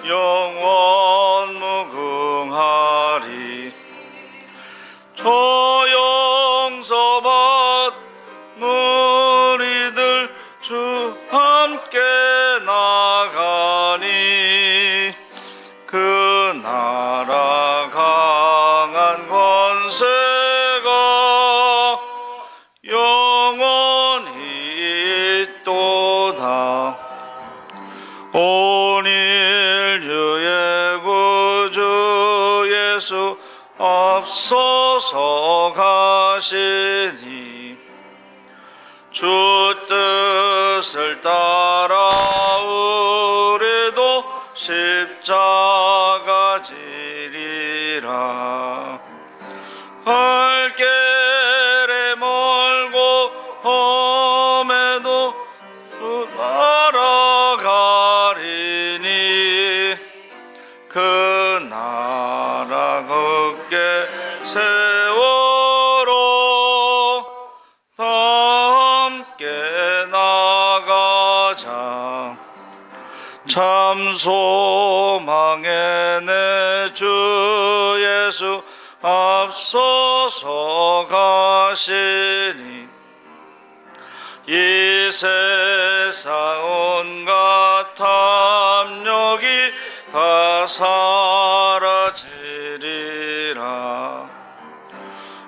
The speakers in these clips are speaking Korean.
영원 무궁하리. 저 용서받 무리들 주 함께 나가니 그 나라 강한 권세가 영원히 있도다. 온 인류의 구주 예수 앞서서 가시니 주 뜻을 따라 우리도 십자가 지리라. 갈 길이 멀고 험해도 주 나아가리니 그 나라 굳게 세워로 다 함께 나가자. 참 소망의 내 주 예수 앞서서 가시니 이 세상 온갖 탐욕이 다 사라지리라.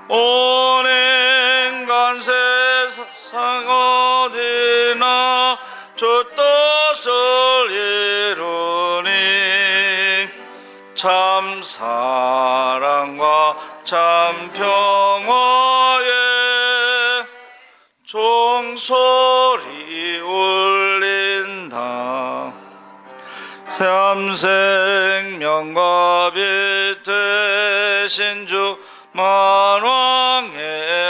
온 인간 세상 어디나 주 뜻을 이루니 참 사랑과 참 평화에 종소리 울린다. 참 생명과 빛 되신 주 만왕의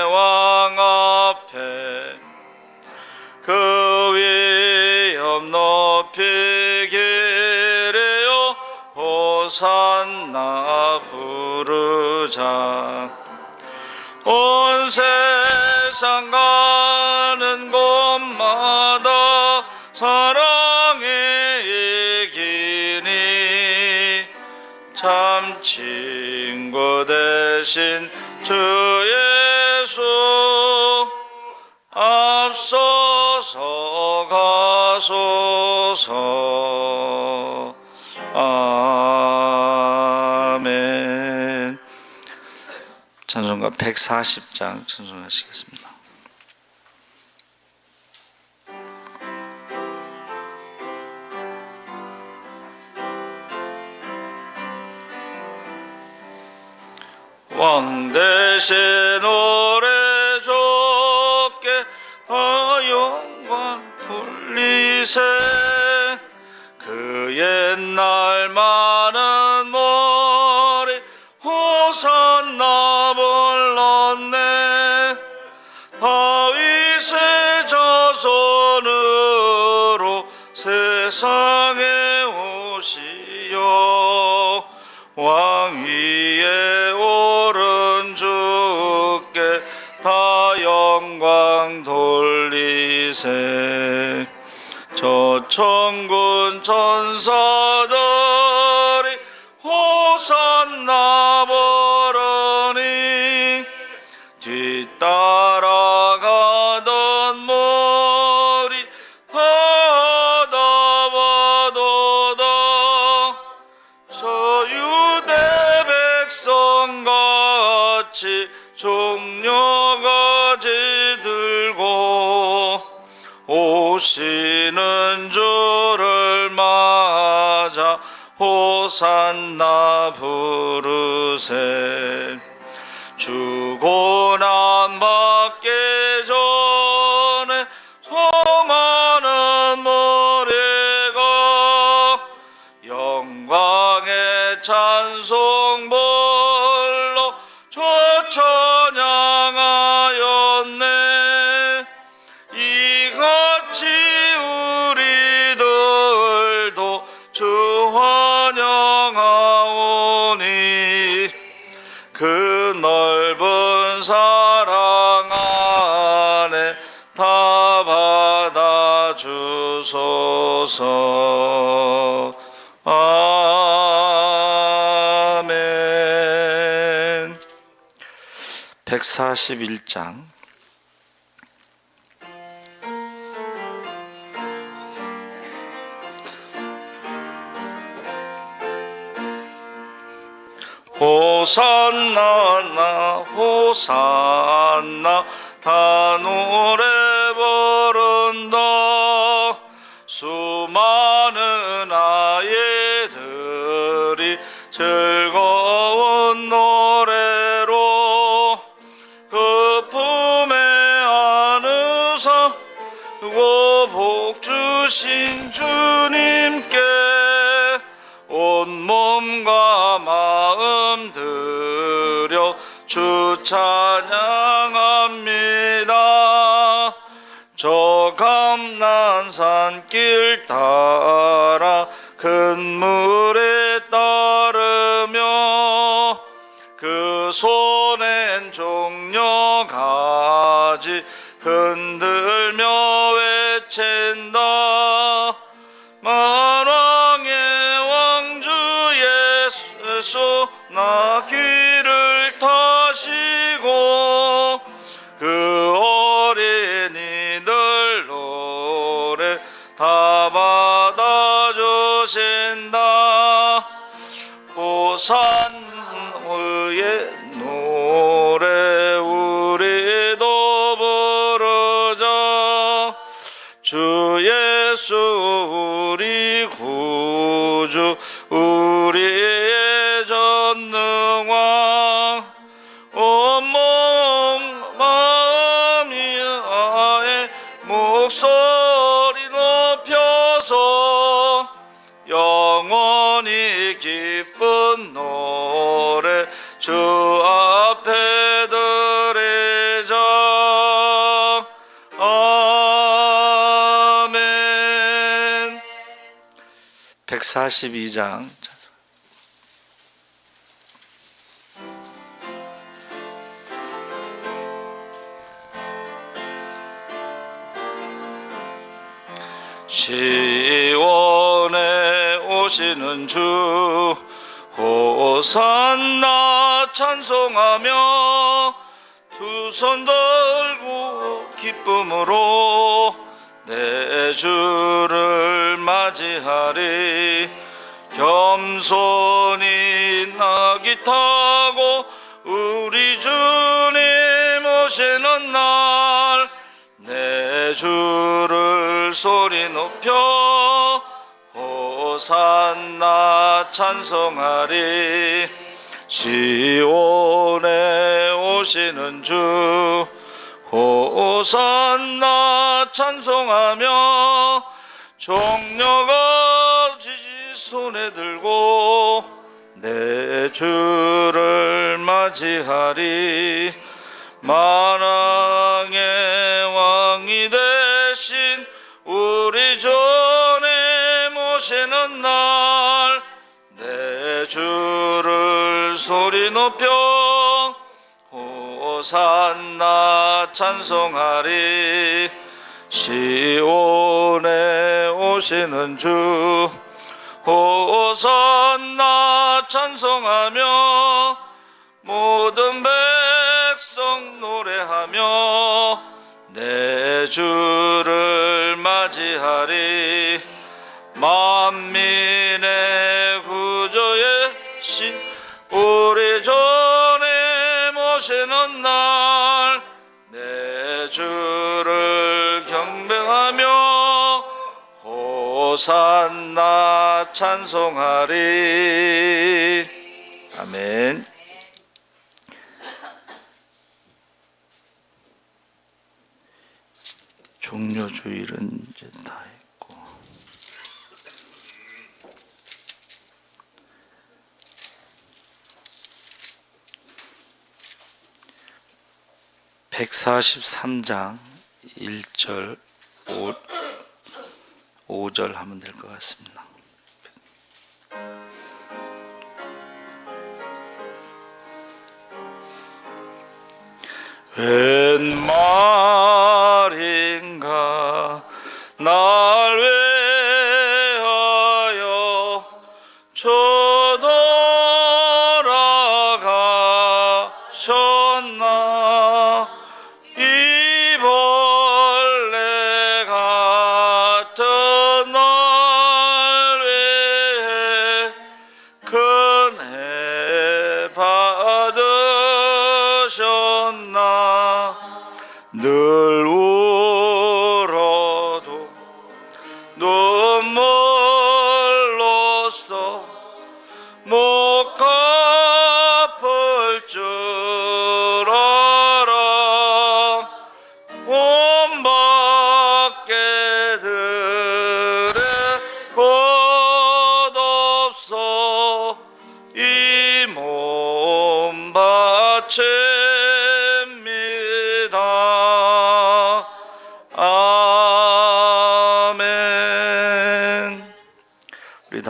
왕 앞에 그 위엄 높이 기리어 호산나 부르자. 온 세상 가는 곳마다 사랑이 이기니 참 친구 되신 주 예수 앞서서 가소서. 아멘. 찬송가 140장 찬송하시겠습니다. 왕 대신 오래 좁게 다 영광 돌리세. 그 옛날 많은 머리 호산나 불렀네. 다윗의 자손으로 세상에 오시어 왕 위에 오른 주께 다 영광 돌리세. 저 천군 천사들이 호산나 부르니 뒤따라가던 머리 받아봐도다. 저 유대 백성같이 종려가지 들고 오시는 주를 맞아 호산나 부르세. 주고난 받기 전에 수많은 무리가 영광의 찬송 불러 저 찬양하였네. 이같이 우리들도 주 환영하오니 그 넓은 사랑 안에 다 받아 주소서. 141장 호산나 나 호산나 다 노래 부른다. 수많은 아이들이 즐거운 노래로 그 품에 안으사 두고 복 주신 주님께 온 몸과 마음 들여 주 찬양합니다. 저 감난산 길 따라 큰 물에 따르며 그 손엔 종려 가지 흔들며 외친다. 만왕의 왕주 예수 나 길을 타시고 그 어린이들 노래 다 받아주신다. 호산나의 노래 우리도 부르자. 주 예수 우리 구주 우리의 전능왕 온몸 마음이 아에 목소리 높여서 영원히 기쁜 노래 주 앞에 드리자. 아멘. 142장 시온에 오시는 주 호산나 찬송하며 두 손 들고 기쁨으로 내 주를 맞이하리. 겸손히 나귀 타고 우리 주님 오시는 날 내 주를 소리 높여 호산나 찬송하리. 시온에 오시는 주 호산나 찬송하며 종려가 지지 손에 들고 내 주를 맞이하리. 만왕의 왕이 되신 우리 주님 오시는 날 내 주를 소리 높여 호산나 찬송하리. 시온에 오시는 주 호산나 찬송하며 모든 백성 노래하며 내 주를 맞이하리. 만민의 구주의 신 우리 주님 오시는 날 내 주를 경배하며 호산나 찬송하리. 아멘. 종료주일은 이제 다 했고 143장 1절 5절 하면 될 것 같습니다. 웬 말인가 날 위하여 쳐돌아가셨나.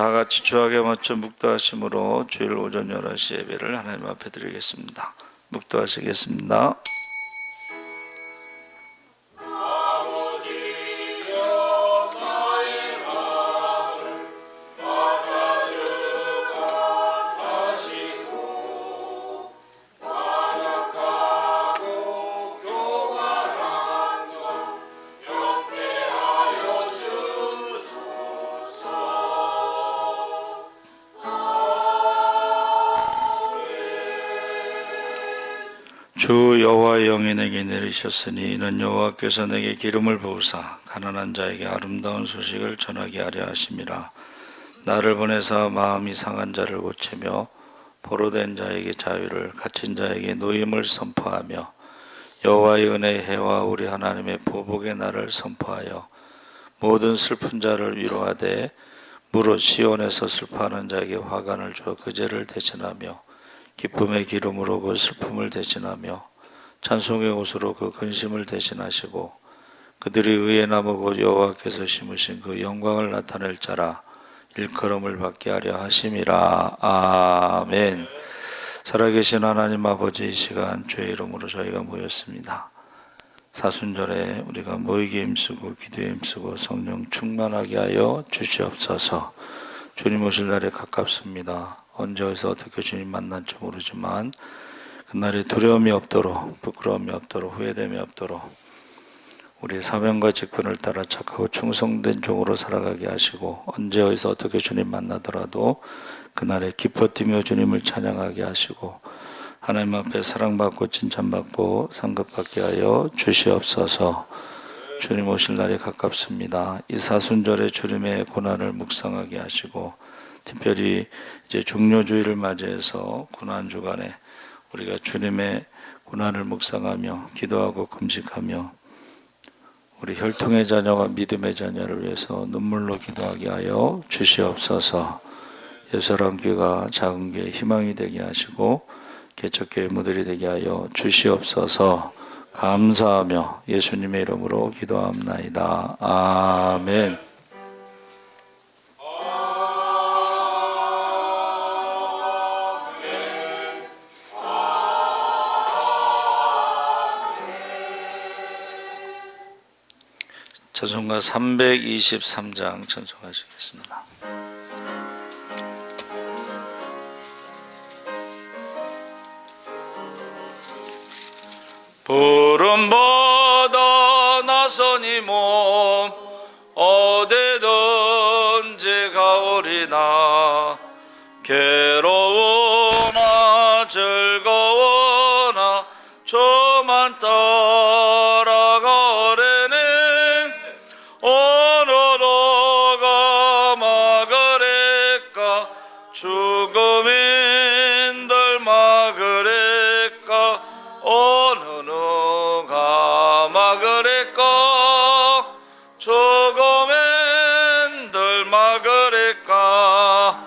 다 같이 주하게 맞춰 묵도하심으로 주일 오전 11시 예배를 하나님 앞에 드리겠습니다. 묵도하시겠습니다. 주 여호와의 영이 내게 내리셨으니 이는 여호와께서 내게 기름을 부으사 가난한 자에게 아름다운 소식을 전하게 하려 하심이라. 나를 보내사 마음이 상한 자를 고치며 포로된 자에게 자유를, 갇힌 자에게 노임을 선포하며 여호와의 은혜의 해와 우리 하나님의 보복의 날을 선포하여 모든 슬픈 자를 위로하되 무릇 시온에서 슬퍼하는 자에게 화관을 주어 그 죄를 대신하며 기쁨의 기름으로 그 슬픔을 대신하며 찬송의 옷으로 그 근심을 대신하시고 그들이 의의 나무 곧 여호와께서 심으신 그 영광을 나타낼 자라 일컬음을 받게 하려 하심이라. 아멘. 살아계신 하나님 아버지, 이 시간 주의 이름으로 저희가 모였습니다. 사순절에 우리가 모이게 힘쓰고 기도에 힘쓰고 성령 충만하게 하여 주시옵소서. 주님 오실 날이 가깝습니다. 언제 어디서 어떻게 주님 만날지 모르지만 그날에 두려움이 없도록, 부끄러움이 없도록, 후회됨이 없도록 우리 사명과 직분을 따라 착하고 충성된 종으로 살아가게 하시고 언제 어디서 어떻게 주님 만나더라도 그날에 기뻐 뛰며 주님을 찬양하게 하시고 하나님 앞에 사랑받고 칭찬받고 상급받게 하여 주시옵소서. 주님 오실 날이 가깝습니다. 이 사순절에 주님의 고난을 묵상하게 하시고 특별히 이제 중요주의를 맞이해서 고난주간에 우리가 주님의 고난을 묵상하며 기도하고 금식하며 우리 혈통의 자녀와 믿음의 자녀를 위해서 눈물로 기도하게 하여 주시옵소서. 예수랑 교회가 작은 교회 희망이 되게 하시고 개척교회 모델이 되게 하여 주시옵소서. 감사하며 예수님의 이름으로 기도합나이다. 아멘. 찬송가 323장 찬송하시겠습니다. 부름받아 나서니 몸 어디든지 가오리나 괴로우나 즐거우나 저만 따라가오리니 오늘도 가마그릴까 죽음인들 막으릴까 어느 누가 막으릴까 죽음인들 막으릴까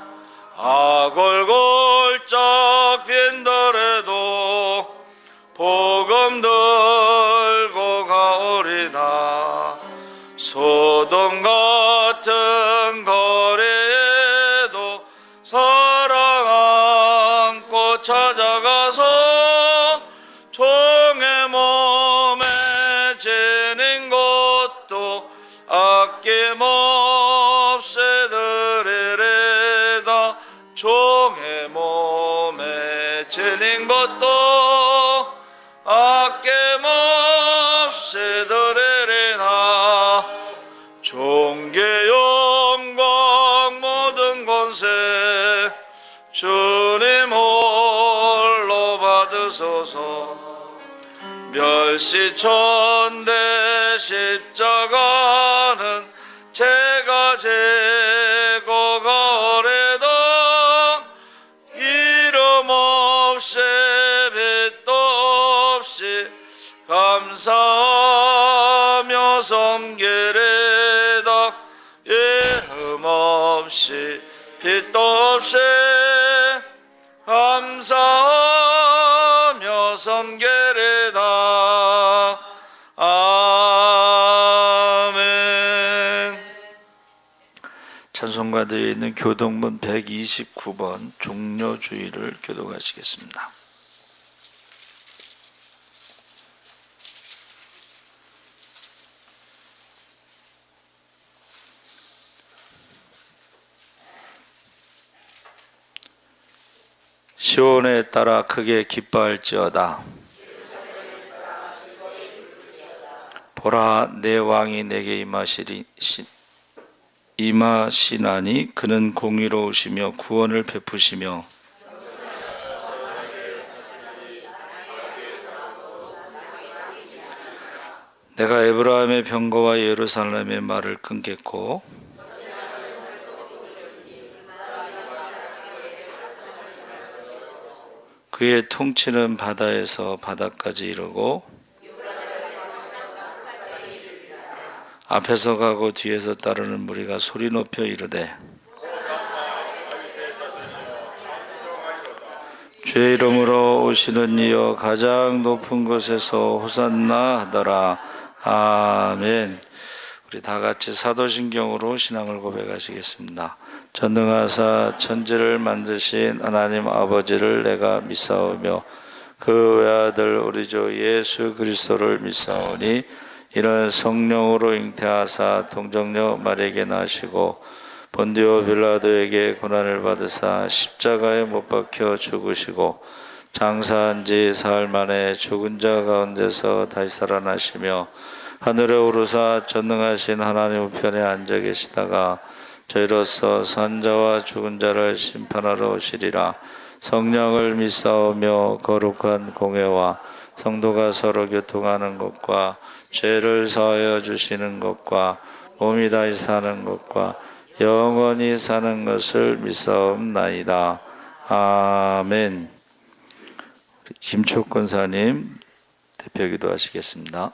아골골짝 빈들에도 복음 들고 가오리다. 소돔 같은 거리에도 사랑 안고 찾아가서 종의 몸에 지닌 것도 아낌없이 드리리다. 종의 몸에 지닌 것도 아낌없이 드리리나. 존귀 영광 모든 권세 주님 홀로 받으소서. 멸시천대 십자가는 제가 지고 가오리다. 이름 없이 빛도 없이 감사하며 섬기리다. 이름 없이 빛도 없이 감사하며 섬기리다. 아멘. 찬송가 경과되어 있는 교동문 129번 종료주의를 교독하시겠습니다. 시온에 따라 크게 기뻐할지어다. 보라, 내 왕이 내게 임하시나니 그는 공의로우시며 구원을 베푸시며 내가 에브라임의 병거와 예루살렘의 말을 끊겠고 그의 통치는 바다에서 바다까지 이르고 앞에서 가고 뒤에서 따르는 무리가 소리 높여 이르되 주의 이름으로 오시는 이여 가장 높은 곳에서 호산나 하더라. 아멘. 우리 다 같이 사도신경으로 신앙을 고백하시겠습니다. 전능하사 천지를 만드신 하나님 아버지를 내가 믿사오며 그 외아들 우리 주 예수 그리스도를 믿사오니 이는 성령으로 잉태하사 동정녀 마리아에게 나시고 본디오 빌라도에게 고난을 받으사 십자가에 못 박혀 죽으시고 장사한 지 사흘 만에 죽은 자 가운데서 다시 살아나시며 하늘에 오르사 전능하신 하나님 우편에 앉아 계시다가 저희로서 산자와 죽은 자를 심판하러 오시리라. 성령을 믿사오며 거룩한 공회와 성도가 서로 교통하는 것과 죄를 사하여 주시는 것과 몸이 다시 사는 것과 영원히 사는 것을 믿사옵나이다. 아멘. 김촉 권사님 대표기도 하시겠습니다.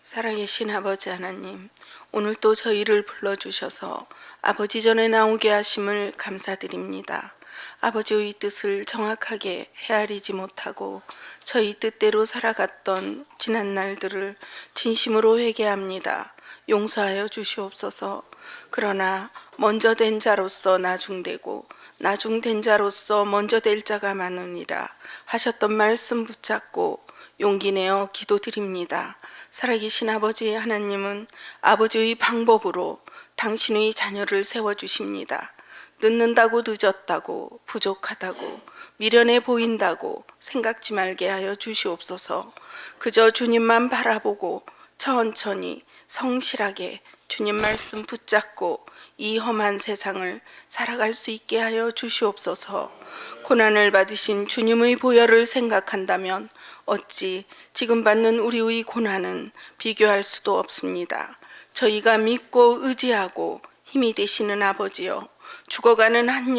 살아계신 아버지 하나님, 오늘 또 저희를 불러주셔서 아버지 전에 나오게 하심을 감사드립니다. 아버지의 뜻을 정확하게 헤아리지 못하고 저희 뜻대로 살아갔던 지난 날들을 진심으로 회개합니다. 용서하여 주시옵소서. 그러나 먼저 된 자로서 나중되고 나중된 자로서 먼저 될 자가 많으니라 하셨던 말씀 붙잡고 용기 내어 기도드립니다. 살아계신 아버지 하나님은 아버지의 방법으로 당신의 자녀를 세워주십니다. 늦는다고 늦었다고 부족하다고 미련해 보인다고 생각지 말게 하여 주시옵소서. 그저 주님만 바라보고 천천히 성실하게 주님 말씀 붙잡고 이 험한 세상을 살아갈 수 있게 하여 주시옵소서. 고난을 받으신 주님의 보혈을 생각한다면 어찌 지금 받는 우리의 고난은 비교할 수도 없습니다. 저희가 믿고 의지하고 힘이 되시는 아버지여, 죽어가는 한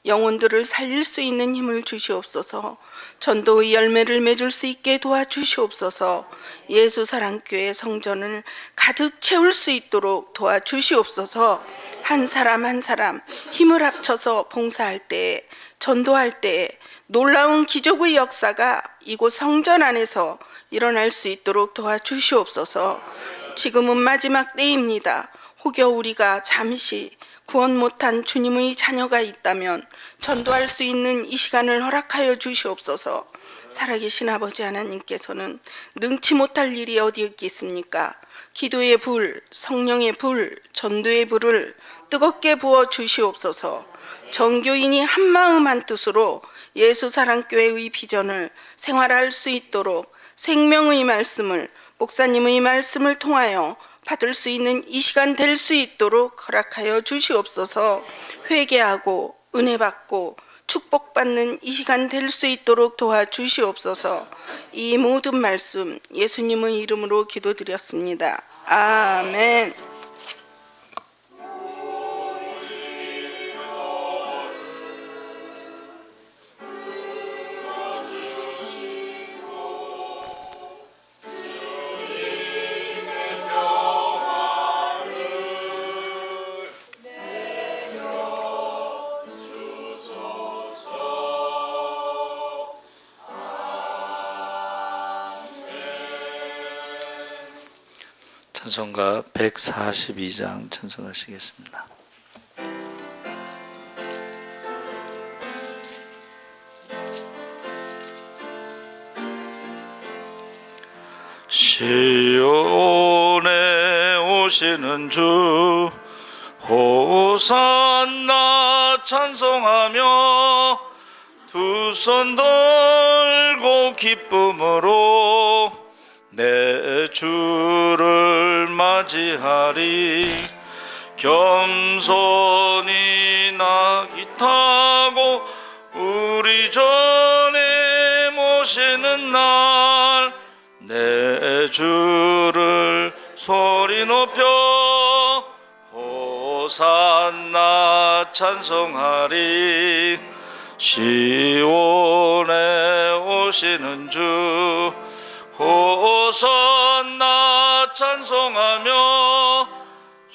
영혼들을 살릴 수 있는 힘을 주시옵소서. 전도의 열매를 맺을 수 있게 도와주시옵소서. 예수 사랑교회 성전을 가득 채울 수 있도록 도와주시옵소서. 한 사람 한 사람 힘을 합쳐서 봉사할 때에, 전도할 때에 놀라운 기적의 역사가 이곳 성전 안에서 일어날 수 있도록 도와주시옵소서. 지금은 마지막 때입니다. 혹여 우리가 잠시 구원 못한 주님의 자녀가 있다면 전도할 수 있는 이 시간을 허락하여 주시옵소서. 살아계신 아버지 하나님께서는 능치 못할 일이 어디 있겠습니까? 기도의 불, 성령의 불, 전도의 불을 뜨겁게 부어 주시옵소서. 정교인이 한마음 한뜻으로 예수 사랑교회의 비전을 생활할 수 있도록 생명의 말씀을, 목사님의 말씀을 통하여 받을 수 있는 이 시간 될 수 있도록 허락하여 주시옵소서. 회개하고 은혜 받고 축복받는 이 시간 될 수 있도록 도와주시옵소서. 이 모든 말씀 예수님의 이름으로 기도드렸습니다. 아멘. 찬송가 142장 찬송하시겠습니다. 시온에 오시는 주 호산나 찬송하며 두 손 들고 기쁨으로 내 주를 맞이하리. 겸손히 나귀 타고 우리 전에 모시는 날 내 주를 소리 높여 호산나 찬송하리. 시온에 오시는 주 호산나 찬송하며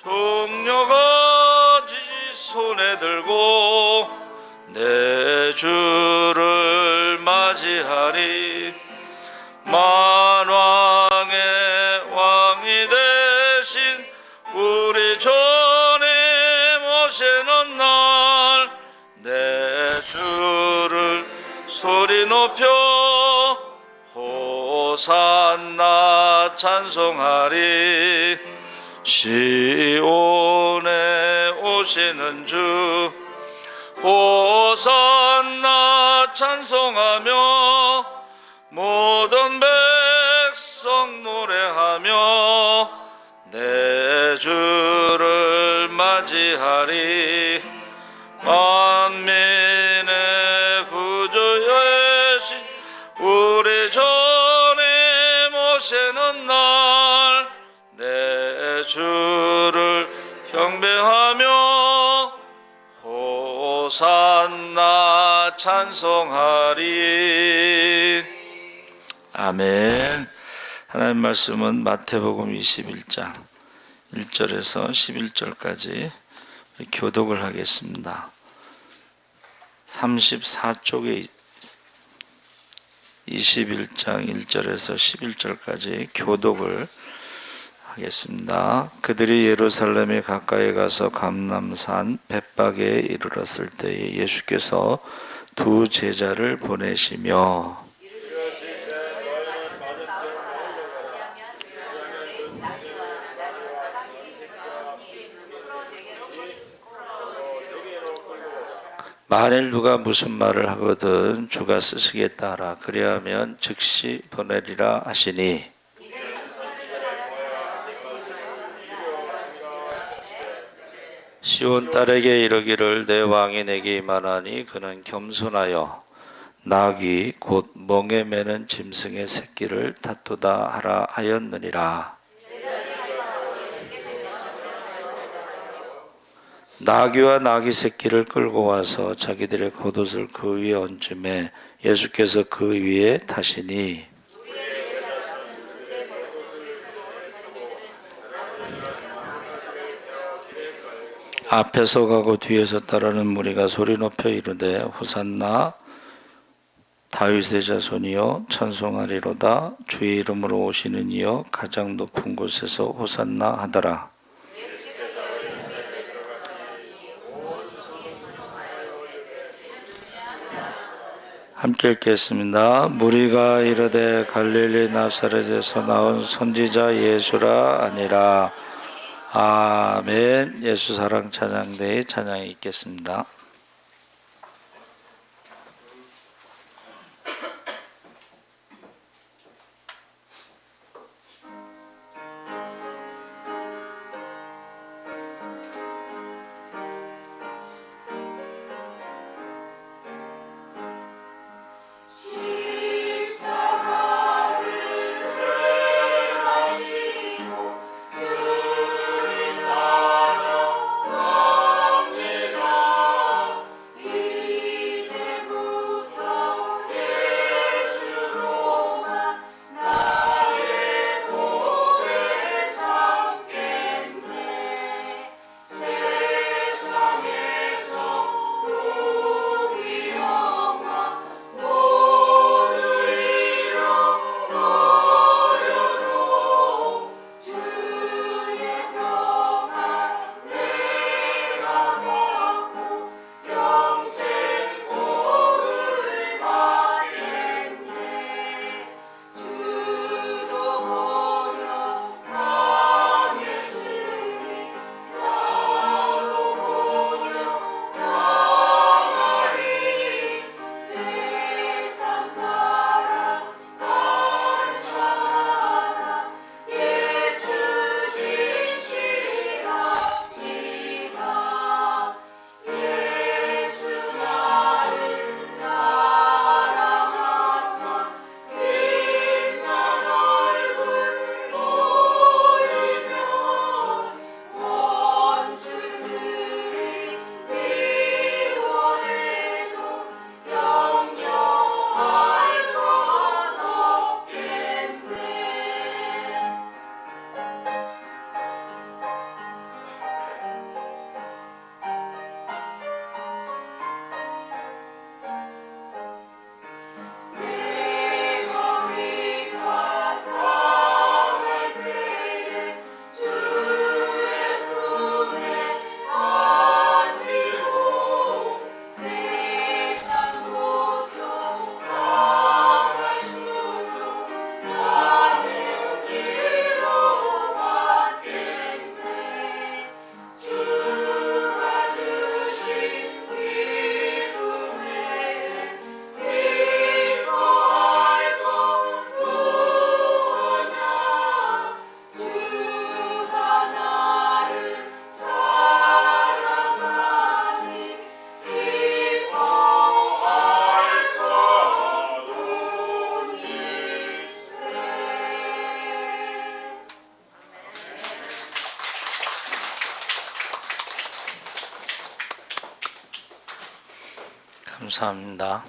종려가지 손에 들고 내 주를 맞이하리. 만왕의 왕이 되신 우리 전에 모시는 날 내 주를 소리 높여 호산나 찬송하리. 시온에 오시는 주 호산나 찬송하며 모든 백성 노래하며 내 주를 맞이하리. 만민의 구주이신 우리 전에 모시는 날 내 주를 경배하며 호산나 찬송하리. 아멘. 하나님 말씀은 마태복음 21장 1절에서 11절까지 교독을 하겠습니다. 34쪽에 21장 1절에서 11절까지 교독을 하겠습니다. 그들이 예루살렘에 가까이 가서 감람산 벳박에 이르렀을 때에 예수께서 두 제자를 보내시며 만일 누가 무슨 말을 하거든 주가 쓰시겠다 하라. 그리하면 즉시 보내리라 하시니 시온 딸에게 이르기를 내 왕이 내게 임하나니 그는 겸손하여 낙이 곧 멍에 매는 짐승의 새끼를 탓도다 하라 하였느니라. 나귀와 나귀 새끼를 끌고 와서 자기들의 겉옷을 그 위에 얹음에 예수께서 그 위에 타시니 앞에서 가고 뒤에서 따르는 무리가 소리 높여 이르되 호산나 다윗의 자손이여 찬송하리로다. 주의 이름으로 오시는 이여 가장 높은 곳에서 호산나 하더라. 함께 읽겠습니다. 무리가 이르되 갈릴리 나사렛에서 나온 선지자 예수라 아니라. 아멘. 예수 사랑 찬양대의 찬양이 있겠습니다. 감사합니다.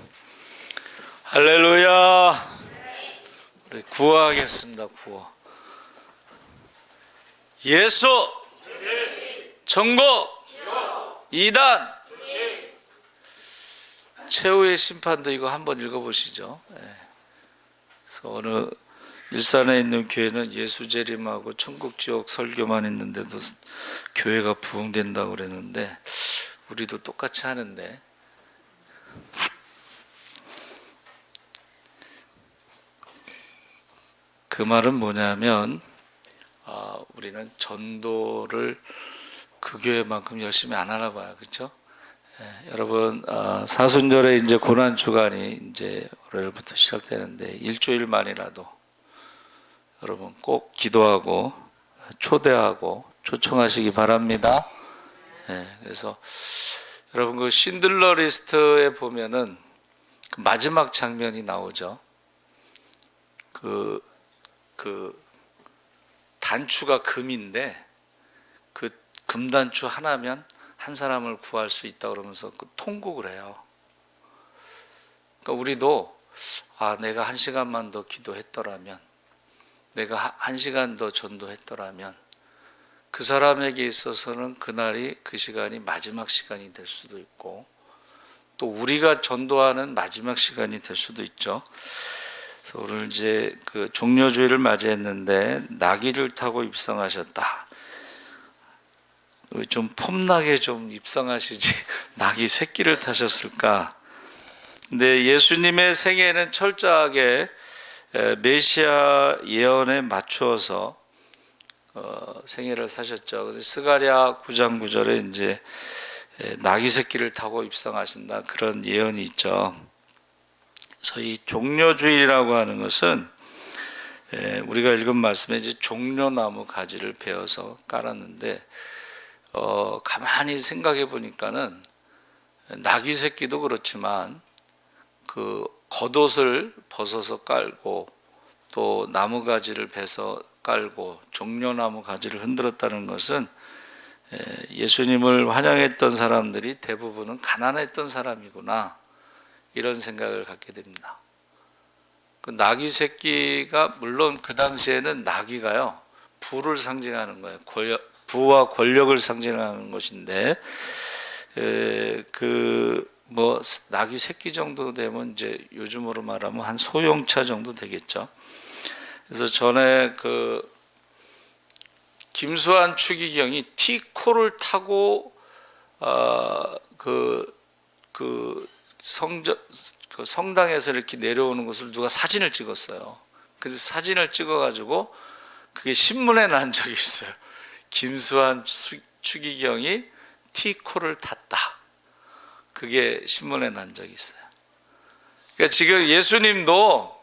할렐루야. 우리 구호하겠습니다. 구호. 예수 천국 이단 최후의 심판도 이거 한번 읽어보시죠. 그래서 어느 일산에 있는 교회는 예수 재림하고 천국 지옥 설교만 했는데도 교회가 부흥된다고 그랬는데 우리도 똑같이 하는데 그 말은 뭐냐면 우리는 전도를 그 교회만큼 열심히 안 하나 봐요. 그렇죠? 여러분 사순절에 이제 고난 주간이 이제 월요일부터 시작되는데 일주일만이라도 여러분 꼭 기도하고 초대하고 초청하시기 바랍니다. 그래서 여러분 그 신들러 리스트에 보면은 그 마지막 장면이 나오죠. 그 단추가 금인데 그 금단추 하나면 한 사람을 구할 수 있다 그러면서 그 통곡을 해요. 그러니까 우리도 내가 1시간만 더 기도했더라면, 내가 1시간 더 전도했더라면 그 사람에게 있어서는 그날이 그 시간이 마지막 시간이 될 수도 있고 또 우리가 전도하는 마지막 시간이 될 수도 있죠. 그래서 오늘 이제 그 종려주일을 맞이했는데 나귀를 타고 입성하셨다. 좀 폼나게 좀 입성하시지 나귀 새끼를 타셨을까? 근데 예수님의 생애는 철저하게 메시아 예언에 맞추어서 생애를 사셨죠. 그래서 스가랴 9장 9절에 이제 나귀 새끼를 타고 입성하신다 그런 예언이 있죠. 그래서 이 종려주일이라고 하는 것은 우리가 읽은 말씀에 이제 종려나무 가지를 베어서 깔았는데 가만히 생각해 보니까는 나귀 새끼도 그렇지만 그 겉옷을 벗어서 깔고 또 나무 가지를 베서 깔고 종려나무 가지를 흔들었다는 것은 예수님을 환영했던 사람들이 대부분은 가난했던 사람이구나 이런 생각을 갖게 됩니다. 그 나귀 새끼가 물론 그 당시에는 나귀가요 부를 상징하는 거예요. 부와 권력을 상징하는 것인데 나귀 새끼 정도 되면 이제 요즘으로 말하면 한 소형차 정도 되겠죠. 그래서 전에 그 김수환 추기경이 T코를 타고 성당에서 이렇게 내려오는 것을 누가 사진을 찍었어요. 그래서 사진을 찍어가지고 그게 신문에 난 적이 있어요. 김수환 추기경이 T코를 탔다. 그게 신문에 난 적이 있어요. 그러니까 지금 예수님도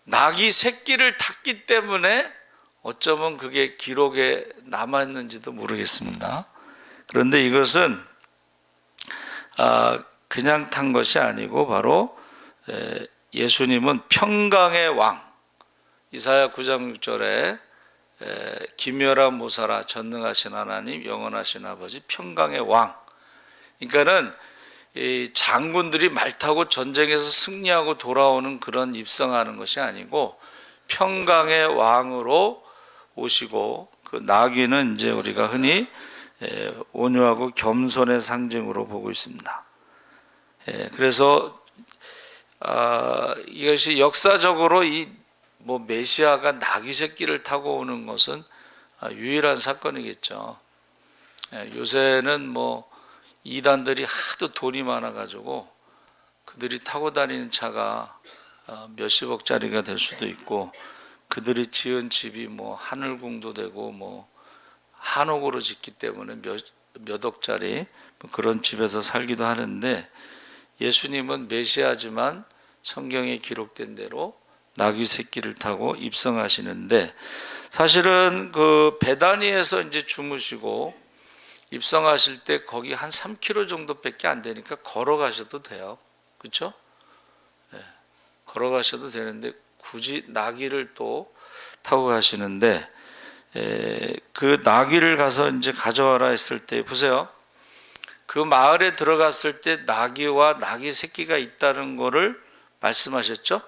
나귀 새끼를 탔기 때문에 어쩌면 그게 기록에 남았는지도 모르겠습니다. 그런데 이것은 그냥 탄 것이 아니고 바로 예수님은 평강의 왕, 이사야 9장 6절에 기묘라 모사라 전능하신 하나님 영원하신 아버지 평강의 왕. 그러니까는 이 장군들이 말 타고 전쟁에서 승리하고 돌아오는 그런 입성하는 것이 아니고 평강의 왕으로 오시고 그 나귀는 이제 우리가 흔히 온유하고 겸손의 상징으로 보고 있습니다. 그래서 이것이 역사적으로 메시아가 나귀 새끼를 타고 오는 것은 유일한 사건이겠죠. 요새는 이단들이 하도 돈이 많아가지고 그들이 타고 다니는 차가 몇십억짜리가 될 수도 있고 그들이 지은 집이 하늘궁도 되고 한옥으로 짓기 때문에 몇 억짜리 그런 집에서 살기도 하는데 예수님은 메시아지만 성경에 기록된 대로 나귀 새끼를 타고 입성하시는데 사실은 그 베다니에서 이제 주무시고 입성하실 때 거기 한 3km 정도밖에 안 되니까 걸어가셔도 돼요. 그렇죠? 걸어가셔도 되는데 굳이 나귀를 또 타고 가시는데 그 나귀를 가서 이제 가져와라 했을 때 보세요. 그 마을에 들어갔을 때 나귀와 나귀 새끼가 있다는 것을 말씀하셨죠.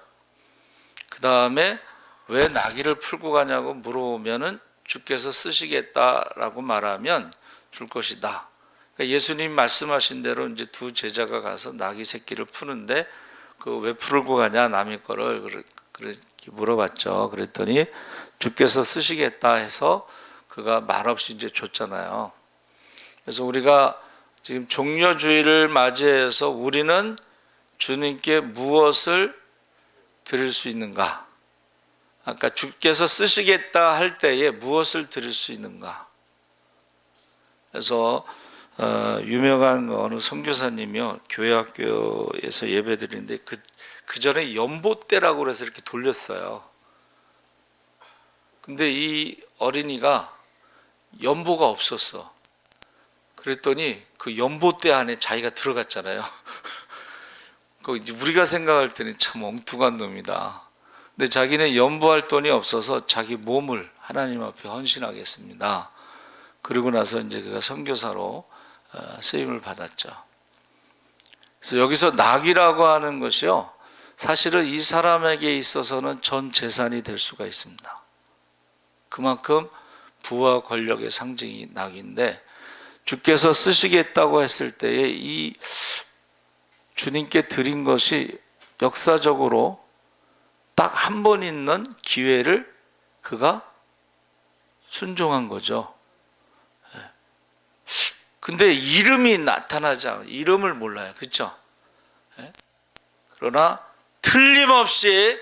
그 다음에 왜 나귀를 풀고 가냐고 물어보면은 주께서 쓰시겠다라고 말하면 줄 것이다. 그러니까 예수님 말씀하신 대로 이제 두 제자가 가서 나귀 새끼를 푸는데 그 왜 풀고 가냐 남의 거를 그렇게 물어봤죠. 그랬더니 주께서 쓰시겠다 해서 그가 말없이 이제 줬잖아요. 그래서 우리가 지금 종려주의를 맞이해서 우리는 주님께 무엇을 드릴 수 있는가? 아까 주께서 쓰시겠다 할 때에 무엇을 드릴 수 있는가? 그래서 유명한 어느 선교사님이요 교회 학교에서 예배 드리는데 그 전에 연보때라고 그래서 이렇게 돌렸어요. 근데 이 어린이가 연보가 없었어. 그랬더니 그 연보때 안에 자기가 들어갔잖아요. 이제 우리가 생각할 때는 참 엉뚱한 놈이다. 근데 자기는 연보할 돈이 없어서 자기 몸을 하나님 앞에 헌신하겠습니다. 그리고 나서 이제 그가 선교사로 쓰임을 받았죠. 그래서 여기서 낙이라고 하는 것이요, 사실은 이 사람에게 있어서는 전 재산이 될 수가 있습니다. 그만큼 부와 권력의 상징이 낙인데, 주께서 쓰시겠다고 했을 때에 이 주님께 드린 것이 역사적으로 딱 한 번 있는 기회를 그가 순종한 거죠. 근데 이름이 나타나지 않아요. 이름을 몰라요. 그렇죠? 그러나 틀림없이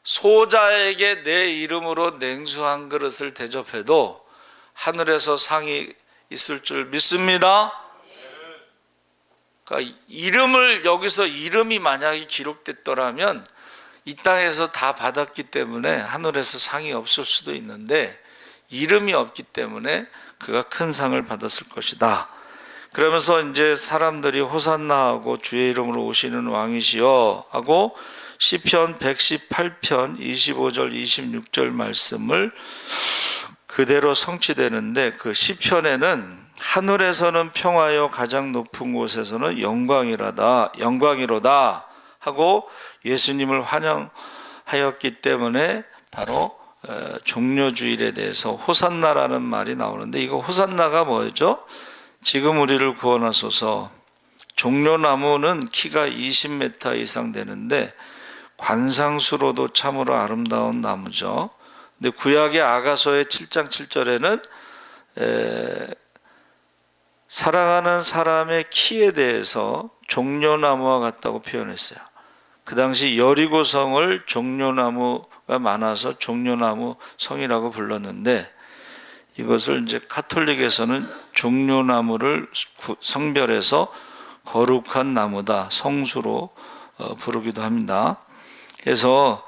소자에게 내 이름으로 냉수 한 그릇을 대접해도 하늘에서 상이 있을 줄 믿습니다. 그러니까 이름을, 여기서 이름이 만약에 기록됐더라면 이 땅에서 다 받았기 때문에 하늘에서 상이 없을 수도 있는데, 이름이 없기 때문에 그가 큰 상을 받았을 것이다. 그러면서 이제 사람들이 호산나하고 주의 이름으로 오시는 왕이시여 하고 시편 118편 25절 26절 말씀을 그대로 성취되는데, 그 시편에는 하늘에서는 평화여 가장 높은 곳에서는 영광이로다 하고 예수님을 환영하였기 때문에 바로 종려주일에 대해서 호산나라는 말이 나오는데, 이거 호산나가 뭐죠? 지금 우리를 구원하소서. 종려나무는 키가 20m 이상 되는데 관상수로도 참으로 아름다운 나무죠. 근데 구약의 아가서의 7장 7절에는 사랑하는 사람의 키에 대해서 종려나무와 같다고 표현했어요. 그 당시 여리고성을 종려나무가 많아서 종려나무 성이라고 불렀는데, 이것을 이제 카톨릭에서는 종려나무를 성별해서 거룩한 나무다, 성수로 부르기도 합니다. 그래서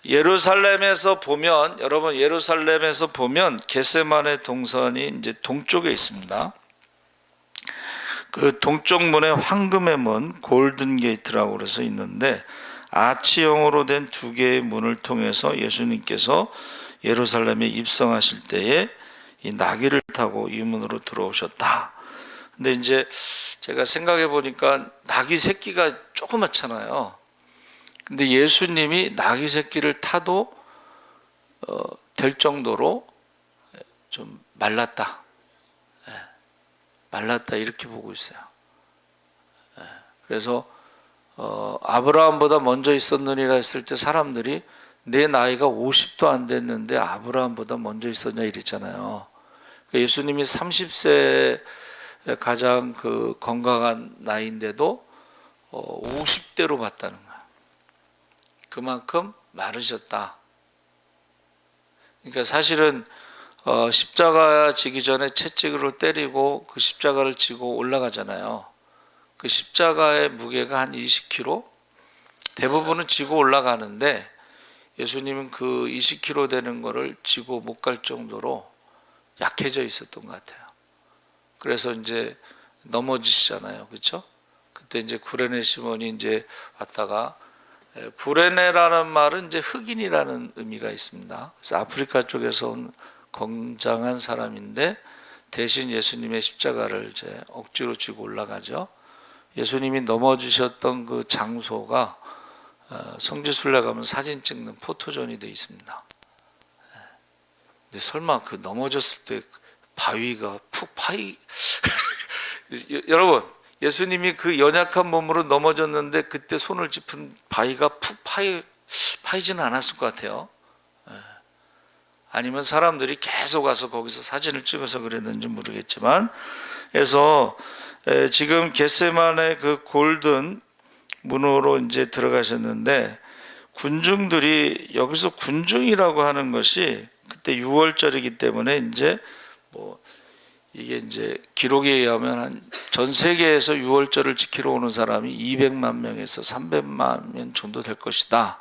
예루살렘에서 보면, 여러분 예루살렘에서 보면 겟세마네 동산이 이제 동쪽에 있습니다. 그 동쪽 문에 황금의 문, 골든 게이트라고 그래서 있는데, 아치형으로 된 두 개의 문을 통해서 예수님께서 예루살렘에 입성하실 때에 이 나귀를 타고 이 문으로 들어오셨다. 근데 이제 제가 생각해 보니까 나귀 새끼가 조그맣잖아요. 근데 예수님이 나귀 새끼를 타도 될 정도로 좀 말랐다. 말랐다 이렇게 보고 있어요. 그래서 아브라함보다 먼저 있었느니라 했을 때 사람들이 내 나이가 50도 안 됐는데 아브라함보다 먼저 있었냐 이랬잖아요. 예수님이 30세 가장 그 건강한 나이인데도 50대로 봤다는 거예요. 그만큼 마르셨다. 그러니까 사실은 십자가 지기 전에 채찍으로 때리고 그 십자가를 지고 올라가잖아요. 그 십자가의 무게가 한 20kg? 대부분은 지고 올라가는데 예수님은 그 20kg 되는 거를 지고 못 갈 정도로 약해져 있었던 것 같아요. 그래서 이제 넘어지시잖아요. 그렇죠? 그때 이제 구레네 시몬이 이제 왔다가, 구레네라는 말은 이제 흑인이라는 의미가 있습니다. 그래서 아프리카 쪽에서 온 건장한 사람인데 대신 예수님의 십자가를 이제 억지로 쥐고 올라가죠. 예수님이 넘어지셨던 그 장소가 성지순례 가면 사진 찍는 포토존이 되어 있습니다. 근데 설마 그 넘어졌을 때 바위가 푹 파이 여러분, 예수님이 그 연약한 몸으로 넘어졌는데 그때 손을 짚은 바위가 푹 파이지는 않았을 것 같아요. 아니면 사람들이 계속 와서 거기서 사진을 찍어서 그랬는지 모르겠지만, 그래서 지금 겟세마네 그 골든 문으로 이제 들어가셨는데, 군중들이 여기서 군중이라고 하는 것이 그때 6월절이기 때문에 이제 뭐 이게 이제 기록에 의하면 한 전 세계에서 6월절을 지키러 오는 사람이 200만 명에서 300만 명 정도 될 것이다.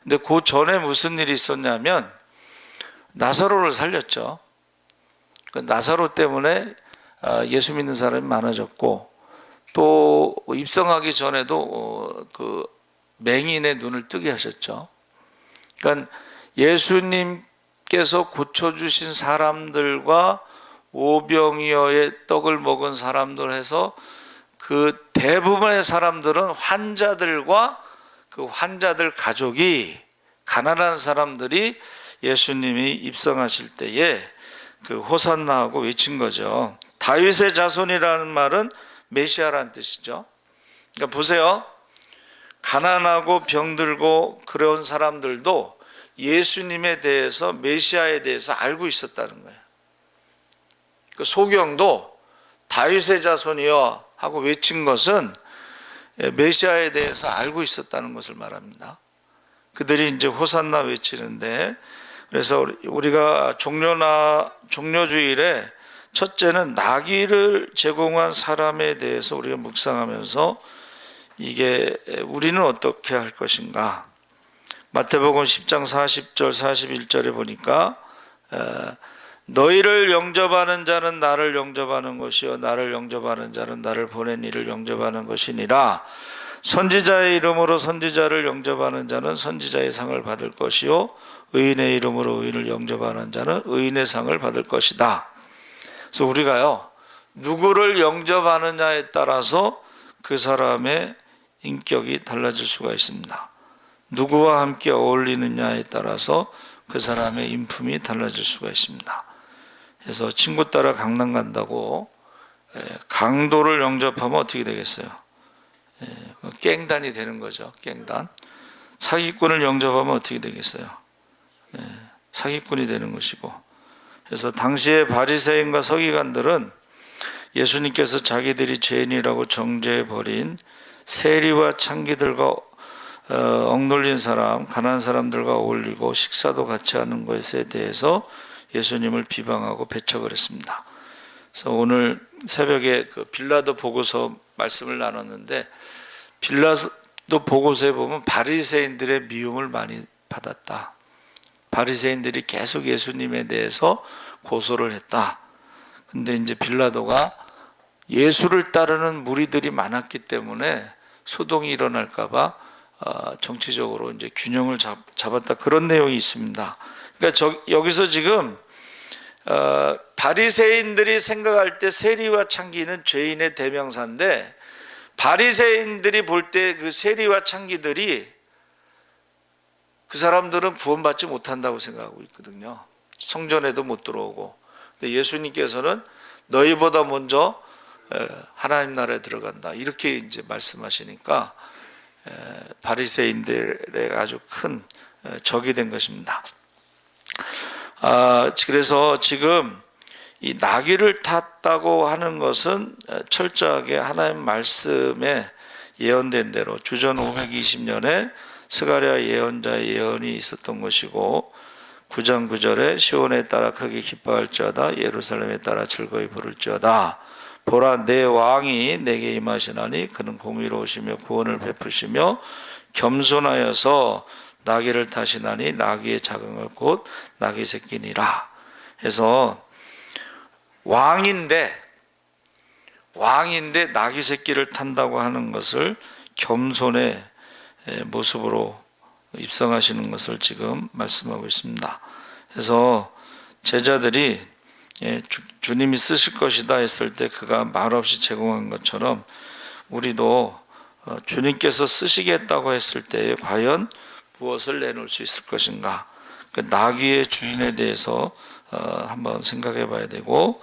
근데 그 전에 무슨 일이 있었냐면 나사로를 살렸죠. 그 나사로 때문에 예수 믿는 사람이 많아졌고, 또 입성하기 전에도 그 맹인의 눈을 뜨게 하셨죠. 그러니까 예수님께서 고쳐주신 사람들과 오병이어의 떡을 먹은 사람들 해서 그 대부분의 사람들은 환자들과 그 환자들 가족이, 가난한 사람들이 예수님이 입성하실 때에 그 호산나하고 외친 거죠. 다윗의 자손이라는 말은 메시아라는 뜻이죠. 그러니까 보세요. 가난하고 병들고 그런 사람들도 예수님에 대해서, 메시아에 대해서 알고 있었다는 거예요. 그 소경도 다윗의 자손이여 하고 외친 것은 메시아에 대해서 알고 있었다는 것을 말합니다. 그들이 이제 호산나 외치는데, 그래서 우리가 종료주일에 첫째는 나귀를 제공한 사람에 대해서 우리가 묵상하면서 이게 우리는 어떻게 할 것인가. 마태복음 10장 40절 41절에 보니까 너희를 영접하는 자는 나를 영접하는 것이요 나를 영접하는 자는 나를 보낸 이를 영접하는 것이니라. 선지자의 이름으로 선지자를 영접하는 자는 선지자의 상을 받을 것이요 의인의 이름으로 의인을 영접하는 자는 의인의 상을 받을 것이다. 그래서 우리가요, 누구를 영접하느냐에 따라서 그 사람의 인격이 달라질 수가 있습니다. 누구와 함께 어울리느냐에 따라서 그 사람의 인품이 달라질 수가 있습니다. 그래서 친구 따라 강남 간다고 강도를 영접하면 어떻게 되겠어요? 깽단이 되는 거죠. 깽단. 사기꾼을 영접하면 어떻게 되겠어요? 사기꾼이 되는 것이고. 그래서 당시의 바리새인과 서기관들은 예수님께서 자기들이 죄인이라고 정죄해버린 세리와 창기들과 억눌린 사람, 가난한 사람들과 어울리고 식사도 같이 하는 것에 대해서 예수님을 비방하고 배척을 했습니다. 그래서 오늘 새벽에 그 빌라도 보고서 말씀을 나눴는데, 빌라도 보고서에 보면 바리새인들의 미움을 많이 받았다. 바리새인들이 계속 예수님에 대해서 고소를 했다. 근데 이제 빌라도가 예수를 따르는 무리들이 많았기 때문에 소동이 일어날까봐 정치적으로 이제 균형을 잡았다. 그런 내용이 있습니다. 그러니까 여기서 지금 바리새인들이 생각할 때 세리와 창기는 죄인의 대명사인데, 바리새인들이 볼 때 그 세리와 창기들이, 그 사람들은 구원받지 못한다고 생각하고 있거든요. 성전에도 못 들어오고. 근데 예수님께서는 너희보다 먼저 하나님 나라에 들어간다, 이렇게 이제 말씀하시니까 바리새인들의 아주 큰 적이 된 것입니다. 그래서 지금 이 나귀를 탔다고 하는 것은 철저하게 하나님 말씀에 예언된 대로 주전 520년에 스가랴 예언자의 예언이 있었던 것이고, 9장 9절에 시온에 따라 크게 기뻐할지어다 예루살렘에 따라 즐거이 부를지어다. 보라, 내 왕이 내게 임하시나니 그는 공의로우시며 구원을 베푸시며 겸손하여서 나귀를 타시나니 나귀의 자긍을 곧 나귀 새끼니라. 해서 왕인데 나귀 새끼를 탄다고 하는 것을 겸손의 모습으로 입성하시는 것을 지금 말씀하고 있습니다. 그래서 제자들이 주님이 쓰실 것이다 했을 때 그가 말없이 제공한 것처럼 우리도 주님께서 쓰시겠다고 했을 때 과연 무엇을 내놓을 수 있을 것인가, 그 나귀의 주인에 대해서 한번 생각해 봐야 되고,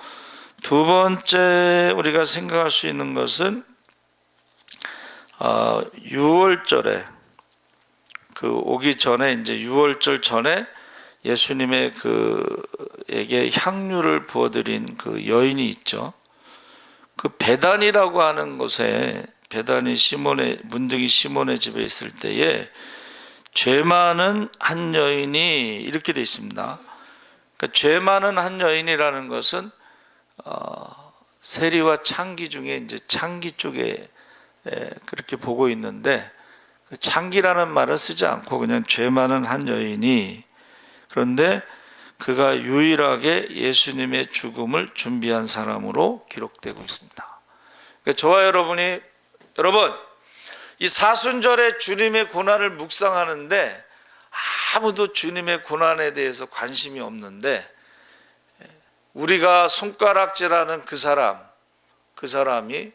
두 번째 우리가 생각할 수 있는 것은 6월절에 그 오기 전에, 이제 6월절 전에 예수님의 그에게 향유를 부어드린 그 여인이 있죠. 그 베단이라고 하는 곳에, 베단이 문둥이 시몬의 집에 있을 때에 죄 많은 한 여인이, 이렇게 되어 있습니다. 그러니까 죄 많은 한 여인이라는 것은 세리와 창기 중에 이제 창기 쪽에 그렇게 보고 있는데, 그 창기라는 말을 쓰지 않고 그냥 죄 많은 한 여인이, 그런데 그가 유일하게 예수님의 죽음을 준비한 사람으로 기록되고 있습니다. 그러니까 저와 여러분, 이 사순절에 주님의 고난을 묵상하는데 아무도 주님의 고난에 대해서 관심이 없는데, 우리가 손가락질하는 그 사람이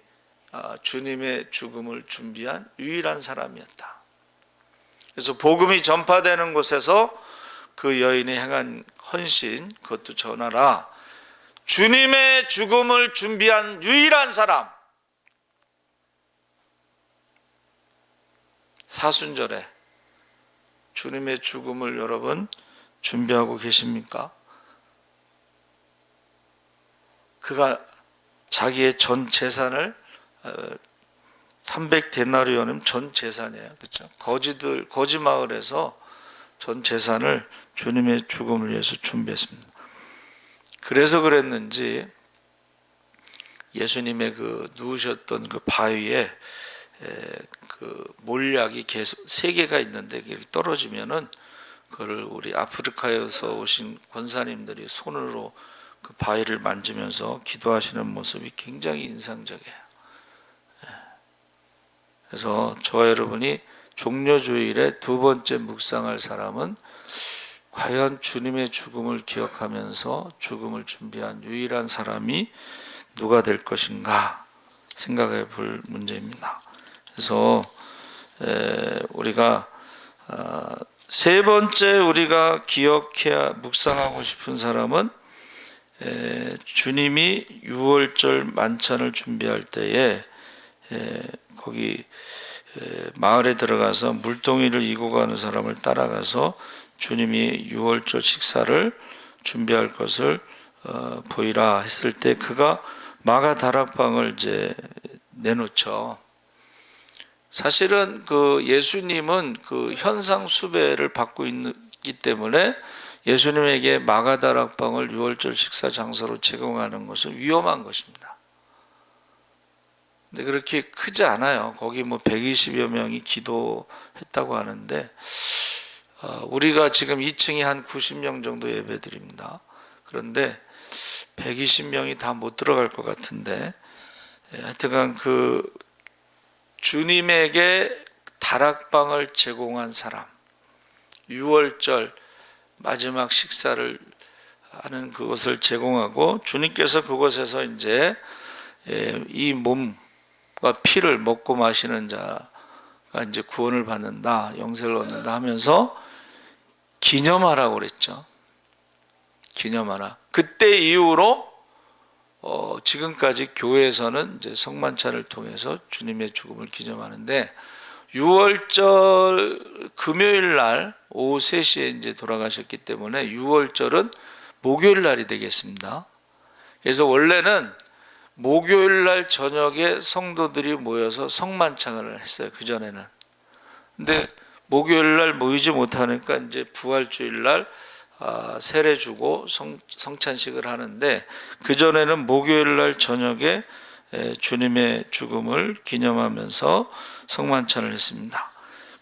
주님의 죽음을 준비한 유일한 사람이었다. 그래서 복음이 전파되는 곳에서 그 여인이 행한 헌신, 그것도 전하라. 주님의 죽음을 준비한 유일한 사람. 사순절에 주님의 죽음을 여러분 준비하고 계십니까? 그가 자기의 전 재산을 300데나리온이면 전 재산이에요. 그렇죠? 거지 마을에서 전 재산을 주님의 죽음을 위해서 준비했습니다. 그래서 그랬는지 예수님의 그 누우셨던 그 바위에 그 몰약이 계속 3개가 있는데 떨어지면은 그걸 우리 아프리카에서 오신 권사님들이 손으로 그 바위를 만지면서 기도하시는 모습이 굉장히 인상적이에요. 그래서 저와 여러분이 종려주일에 두 번째 묵상할 사람은 과연 주님의 죽음을 기억하면서 죽음을 준비한 유일한 사람이 누가 될 것인가 생각해 볼 문제입니다. 그래서 우리가 세 번째 우리가 기억해야 묵상하고 싶은 사람은 주님이 6월절 만찬을 준비할 때에 거기 마을에 들어가서 물동이를 이고 가는 사람을 따라가서 주님이 6월절 식사를 준비할 것을 보이라 했을 때 그가 마가 다락방을 이제 내놓죠. 사실은 그 예수님은 그 현상 수배를 받고 있기 때문에 예수님에게 마가 다락방을 6월절 식사 장소로 제공하는 것은 위험한 것입니다. 근데 그렇게 크지 않아요. 거기 뭐 120여 명이 기도했다고 하는데 우리가 지금 2층이 한 90명 정도 예배드립니다. 그런데 120명이 다 못 들어갈 것 같은데, 하여튼간 그 주님에게 다락방을 제공한 사람, 6월절 마지막 식사를 하는 그것을 제공하고 주님께서 그곳에서 이제 이 몸과 피를 먹고 마시는 자가 이제 구원을 받는다, 영생을 얻는다 하면서 기념하라고 그랬죠. 기념하라. 그때 이후로 지금까지 교회에서는 이제 성만찬을 통해서 주님의 죽음을 기념하는데 6월절 금요일 날 오후 3시에 이제 돌아가셨기 때문에 6월절은 목요일 날이 되겠습니다. 그래서 원래는 목요일 날 저녁에 성도들이 모여서 성만찬을 했어요. 그전에는. 근데 목요일 날 모이지 못하니까 이제 부활주일 날 세례 주고 성찬식을 하는데, 그전에는 목요일 날 저녁에 주님의 죽음을 기념하면서 성만찬을 했습니다.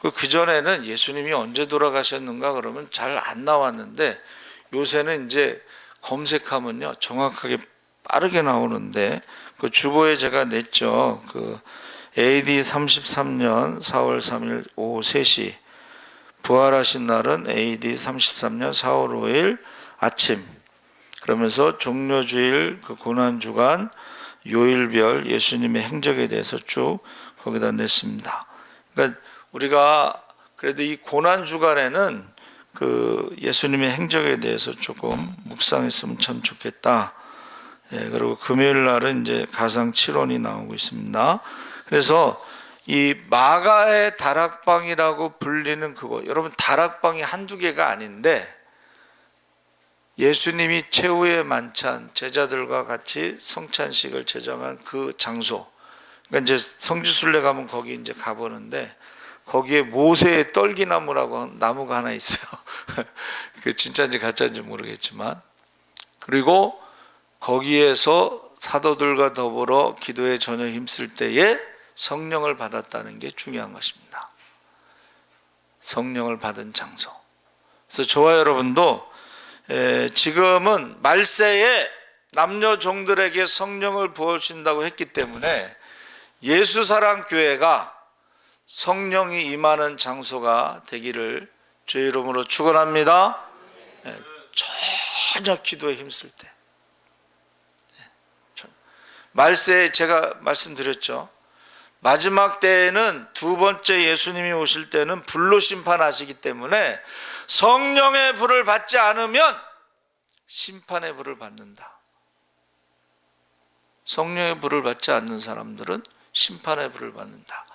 그전에는 예수님이 언제 돌아가셨는가 그러면 잘 안 나왔는데, 요새는 이제 검색하면요 정확하게 빠르게 나오는데, 그 주보에 제가 냈죠. 그 AD 33년 4월 3일 오후 3시, 부활하신 날은 AD 33년 4월 5일 아침. 그러면서 종려주일, 그 고난주간, 요일별 예수님의 행적에 대해서 쭉 거기다 냈습니다. 그러니까 우리가 그래도 이 고난주간에는 그 예수님의 행적에 대해서 조금 묵상했으면 참 좋겠다. 예, 그리고 금요일 날은 이제 가상 7원이 나오고 있습니다. 그래서 이 마가의 다락방이라고 불리는 그거, 여러분 다락방이 한두 개가 아닌데 예수님이 최후의 만찬, 제자들과 같이 성찬식을 제정한 그 장소, 그러니까 이제 성지순례 가면 거기 이제 가보는데 거기에 모세의 떨기나무라고 나무가 하나 있어요. 그 진짜인지 가짜인지 모르겠지만, 그리고 거기에서 사도들과 더불어 기도에 전혀 힘쓸 때에 성령을 받았다는 게 중요한 것입니다. 성령을 받은 장소. 그래서 저와 여러분도 지금은 말세에 남녀 종들에게 성령을 부어주신다고 했기 때문에 예수사랑교회가 성령이 임하는 장소가 되기를 주의 이름으로 축원합니다. 전혀 기도에 힘쓸 때, 말세에 제가 말씀드렸죠. 마지막 때에는 두 번째 예수님이 오실 때는 불로 심판하시기 때문에 성령의 불을 받지 않으면 심판의 불을 받는다. 성령의 불을 받지 않는 사람들은 심판의 불을 받는다.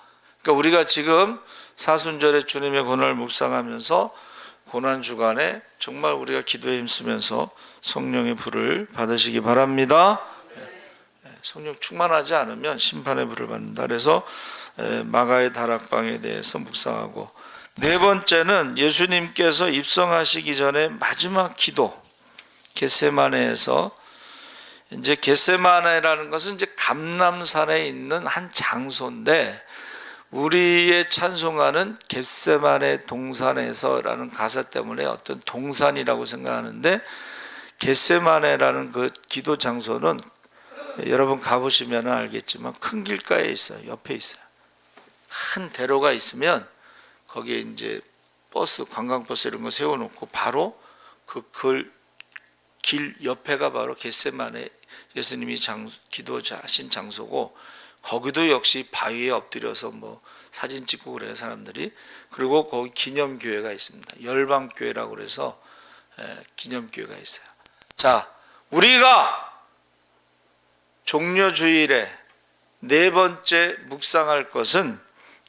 그러니까 우리가 지금 사순절에 주님의 고난을 묵상하면서 고난주간에 정말 우리가 기도에 힘쓰면서 성령의 불을 받으시기 바랍니다. 성령 충만하지 않으면 심판의 불을 받는다. 그래서 마가의 다락방에 대해서 묵상하고, 네 번째는 예수님께서 입성하시기 전에 마지막 기도, 겟세마네에서, 이제 겟세마네라는 것은 이제 감람산에 있는 한 장소인데 우리의 찬송가는 겟세마네 동산에서라는 가사 때문에 어떤 동산이라고 생각하는데, 겟세마네라는 그 기도 장소는 여러분 가보시면 알겠지만 큰 길가에 있어요. 옆에 있어요. 큰 대로가 있으면 거기에 이제 버스, 관광버스 이런 거 세워놓고 바로 그 길 옆에가 바로 겟세마네 예수님이 기도하신 장소고, 거기도 역시 바위에 엎드려서 뭐 사진 찍고 그래요, 사람들이. 그리고 거기 기념교회가 있습니다. 열방교회라고 그래서 기념교회가 있어요. 자, 우리가 종려주일에 네 번째 묵상할 것은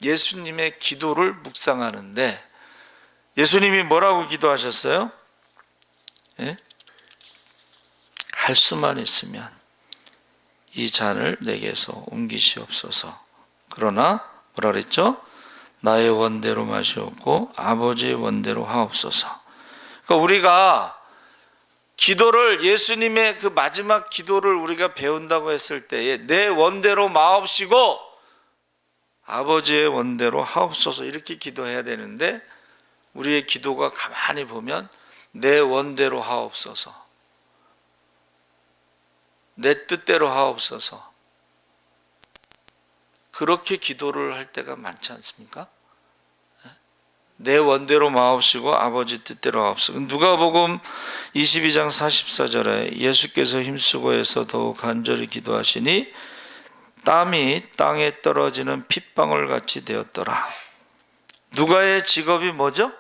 예수님의 기도를 묵상하는데, 예수님이 뭐라고 기도하셨어요? 예? 할 수만 있으면 이 잔을 내게서 옮기시옵소서. 그러나 뭐라 그랬죠? 나의 원대로 마시옵고 아버지의 원대로 하옵소서. 그러니까 우리가 기도를, 예수님의 그 마지막 기도를 우리가 배운다고 했을 때에 내 원대로 마옵시고 아버지의 원대로 하옵소서 이렇게 기도해야 되는데, 우리의 기도가 가만히 보면 내 원대로 하옵소서, 내 뜻대로 하옵소서, 그렇게 기도를 할 때가 많지 않습니까? 내 원대로 마옵시고 아버지 뜻대로 하옵소서. 누가복음 22장 44절에 예수께서 힘쓰고 해서 더욱 간절히 기도하시니 땀이 땅에 떨어지는 핏방울 같이 되었더라. 누가의 직업이 뭐죠?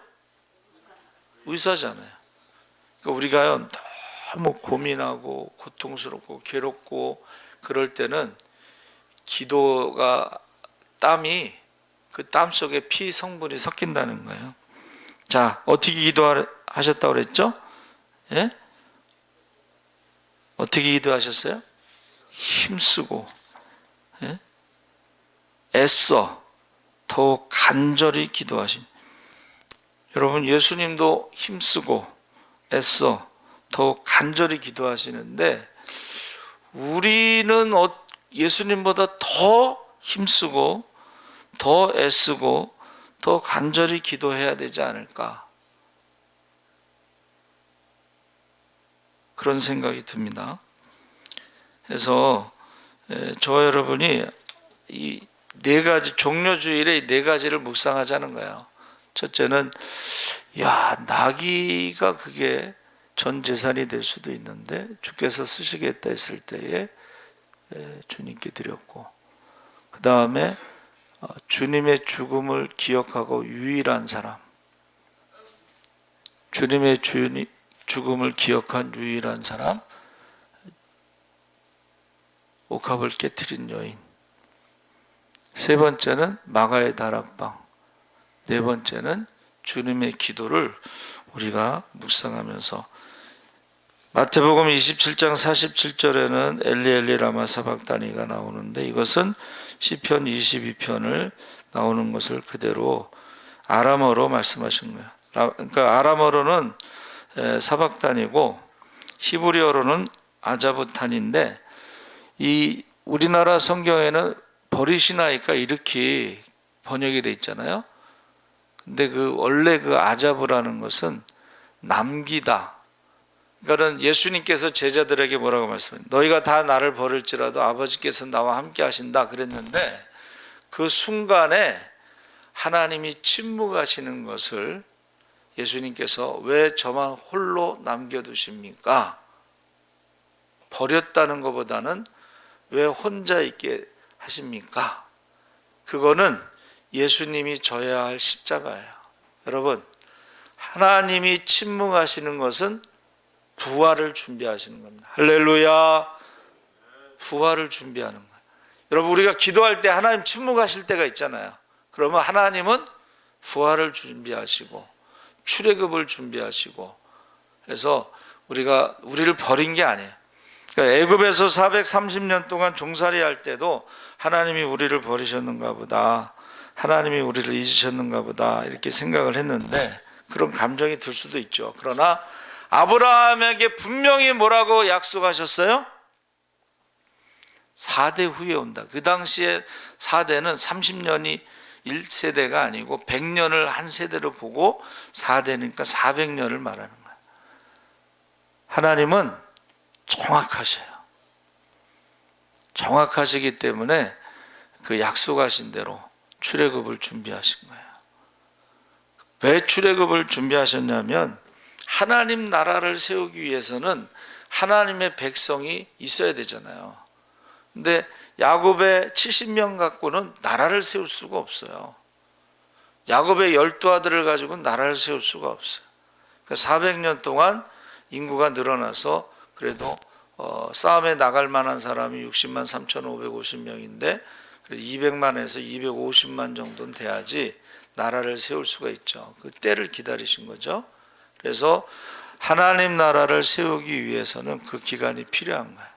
의사잖아요. 그러니까 우리가 너무 고민하고 고통스럽고 괴롭고 그럴 때는 기도가, 땀이 그 땀 속에 피 성분이 섞인다는 거예요. 자, 어떻게 기도하셨다고 그랬죠? 예? 어떻게 기도하셨어요? 힘쓰고, 예? 애써 더욱 간절히 기도하신. 여러분, 예수님도 힘쓰고 애써 더욱 간절히 기도하시는데, 우리는 예수님보다 더 힘쓰고 더 애쓰고 더 간절히 기도해야 되지 않을까, 그런 생각이 듭니다. 그래서 저와 여러분이 이 네 가지, 종려주일에 네 가지를 묵상하자는 거예요. 첫째는 나기가 그게 전 재산이 될 수도 있는데 주께서 쓰시겠다 했을 때에 주님께 드렸고, 그 다음에 주님의 죽음을 기억하고 유일한 사람, 주님의 죽음을 기억한 유일한 사람, 옥합을 깨트린 여인, 세 번째는 마가의 다락방, 네 번째는 주님의 기도를 우리가 묵상하면서, 마태복음 27장 47절에는 엘리 엘리 라마 사박다니가 나오는데, 이것은 시편 22편을 나오는 것을 그대로 아람어로 말씀하신 거예요. 그러니까 아람어로는 사박단이고 히브리어로는 아자부탄인데, 이 우리나라 성경에는 버리시나이까 이렇게 번역이 돼 있잖아요. 근데 원래 아자부라는 것은 남기다. 그러니까 예수님께서 제자들에게 뭐라고 말씀해요? 너희가 다 나를 버릴지라도 아버지께서 나와 함께 하신다 그랬는데, 그 순간에 하나님이 침묵하시는 것을 예수님께서 왜 저만 홀로 남겨두십니까? 버렸다는 것보다는 왜 혼자 있게 하십니까? 그거는 예수님이 져야 할 십자가예요. 여러분, 하나님이 침묵하시는 것은 부활을 준비하시는 겁니다. 할렐루야. 부활을 준비하는 거예요. 여러분, 우리가 기도할 때 하나님 침묵하실 때가 있잖아요. 그러면 하나님은 부활을 준비하시고 출애굽을 준비하시고, 그래서 우리를 버린 게 아니에요. 그러니까 애굽에서 430년 동안 종살이 할 때도 하나님이 우리를 버리셨는가 보다, 하나님이 우리를 잊으셨는가 보다 이렇게 생각을 했는데, 그런 감정이 들 수도 있죠. 그러나 아브라함에게 분명히 뭐라고 약속하셨어요? 4대 후에 온다. 그 당시에 4대는 30년이 1세대가 아니고 100년을 한 세대로 보고 4대니까 400년을 말하는 거예요. 하나님은 정확하셔요. 정확하시기 때문에 그 약속하신 대로 출애굽을 준비하신 거예요. 왜 출애굽을 준비하셨냐면, 하나님 나라를 세우기 위해서는 하나님의 백성이 있어야 되잖아요. 근데 야곱의 70명 갖고는 나라를 세울 수가 없어요. 야곱의 12아들을 가지고는 나라를 세울 수가 없어요. 그러니까 400년 동안 인구가 늘어나서 그래도 싸움에 나갈 만한 사람이 60만 3,550명인데 200만에서 250만 정도는 돼야지 나라를 세울 수가 있죠. 그 때를 기다리신 거죠. 그래서 하나님 나라를 세우기 위해서는 그 기간이 필요한 거예요.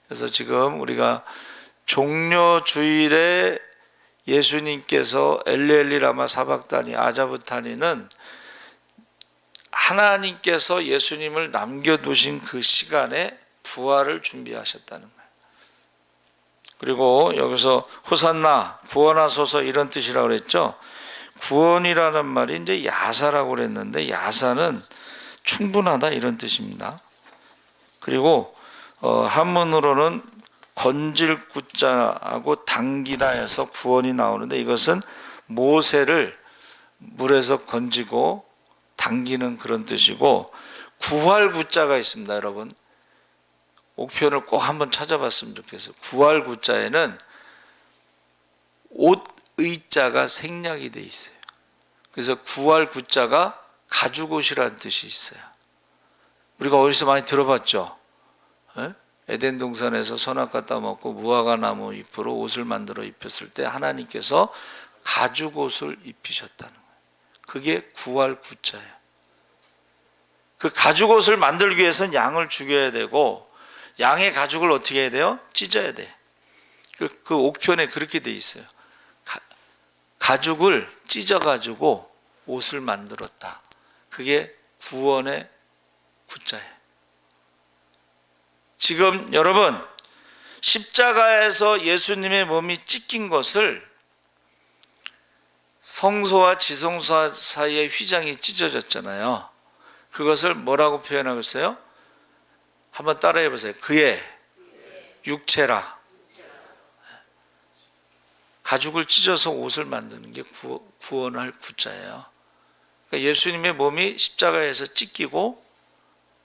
그래서 지금 우리가 종료주일에 예수님께서 엘리 엘리 라마 사박다니 아자부타니는 하나님께서 예수님을 남겨두신 그 시간에 부활을 준비하셨다는 거예요. 그리고 여기서 호산나 구원하소서 이런 뜻이라고 그랬죠. 구원이라는 말이 이제 야사라고 그랬는데, 야사는 충분하다 이런 뜻입니다. 그리고 한문으로는 건질 구자하고 당기다 해서 구원이 나오는데, 이것은 모세를 물에서 건지고 당기는 그런 뜻이고, 구할 구자가 있습니다. 여러분, 옥편을 꼭 한번 찾아봤으면 좋겠어요. 구할 구자에는 옷 의자가 생략이 돼 있어요. 그래서 구할 구자가 가죽옷이라는 뜻이 있어요. 우리가 어디서 많이 들어봤죠? 에덴 동산에서 선악 따먹고 무화과 나무 잎으로 옷을 만들어 입혔을 때 하나님께서 가죽옷을 입히셨다는 거예요. 그게 구할 구자예요. 그 가죽옷을 만들기 위해서는 양을 죽여야 되고, 양의 가죽을 어떻게 해야 돼요? 찢어야 돼. 그 옥편에 그렇게 돼 있어요. 가죽을 찢어가지고 옷을 만들었다. 그게 구원의 구자예요. 지금 여러분, 십자가에서 예수님의 몸이 찢긴 것을 성소와 지성소 사이의 휘장이 찢어졌잖아요. 그것을 뭐라고 표현하고 있어요? 한번 따라해 보세요. 그의 육체라. 가죽을 찢어서 옷을 만드는 게 구원할 구자예요. 그러니까 예수님의 몸이 십자가에서 찢기고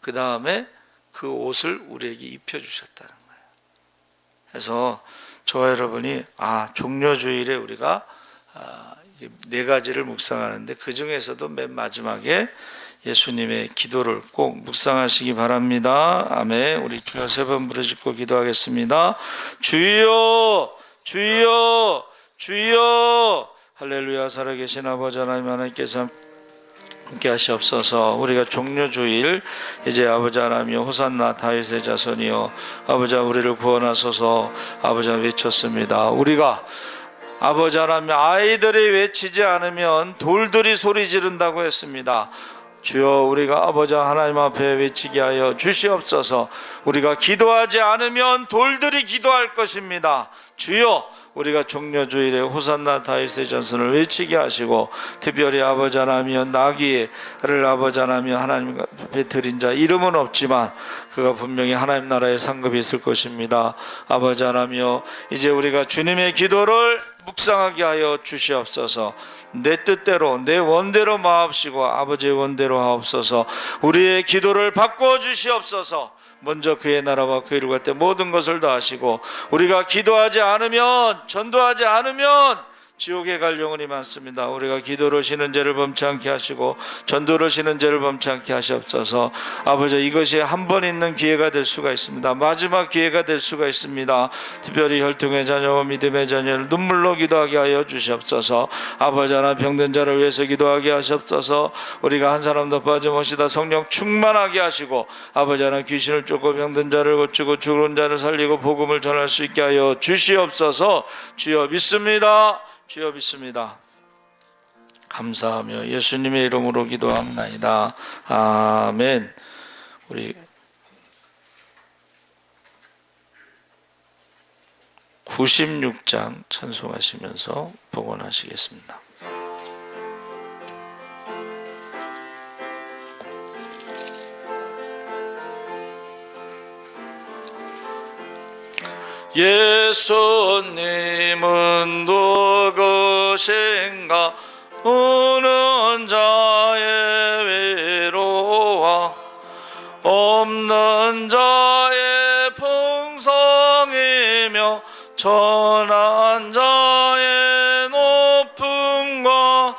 그 다음에 그 옷을 우리에게 입혀주셨다는 거예요. 그래서 저와 여러분이 종려주일에 우리가 이게 4가지를 묵상하는데 그 중에서도 맨 마지막에 예수님의 기도를 꼭 묵상하시기 바랍니다. 아멘. 우리 주여 3번 부르짖고 기도하겠습니다. 주여, 주여, 주여. 할렐루야. 살아계신 아버지 하나님, 하나님께서 함께 하시옵소서. 우리가 종려주일 이제 아버지 하나님이여 호산나 다윗의 자손이여 아버지 우리를 구원하소서 아버지 외쳤습니다. 우리가 아버지 하나님 아이들이 외치지 않으면 돌들이 소리 지른다고 했습니다. 주여 우리가 아버지 하나님 앞에 외치게 하여 주시옵소서. 우리가 기도하지 않으면 돌들이 기도할 것입니다. 주여 우리가 종려주일에 호산나 다윗의 전선을 외치게 하시고 특별히 아버지 하나님이여 나귀를 아버지 하나님이여 하나님 앞에 드린 자 이름은 없지만 그가 분명히 하나님 나라의 상급이 있을 것입니다. 아버지 하나님이여 이제 우리가 주님의 기도를 묵상하게 하여 주시옵소서. 내 뜻대로 내 원대로 마옵시고 아버지의 원대로 하옵소서. 우리의 기도를 바꿔 주시옵소서. 먼저 그의 나라와 그 일을 구할 때 모든 것을 다 하시고 우리가 기도하지 않으면 전도하지 않으면 지옥에 갈 영혼이 많습니다. 우리가 기도로 쉬는 죄를 범치 않게 하시고 전도로 쉬는 죄를 범치 않게 하시옵소서. 아버지 이것이 한 번 있는 기회가 될 수가 있습니다. 마지막 기회가 될 수가 있습니다. 특별히 혈통의 자녀와 믿음의 자녀를 눈물로 기도하게 하여 주시옵소서. 아버지 하나 병든 자를 위해서 기도하게 하시옵소서. 우리가 한 사람도 빠짐없이 다 성령 충만하게 하시고 아버지 하나 귀신을 쫓고 병든 자를 고치고 죽은 자를 살리고 복음을 전할 수 있게 하여 주시옵소서. 주여 믿습니다. 주여 믿습니다. 감사하며 예수님의 이름으로 기도합나이다. 아멘. 우리 96장 찬송하시면서 복원하시겠습니다. 예수님은 누구신가 우는 자의 위로와 없는 자의 풍성이며 천한 자의 높음과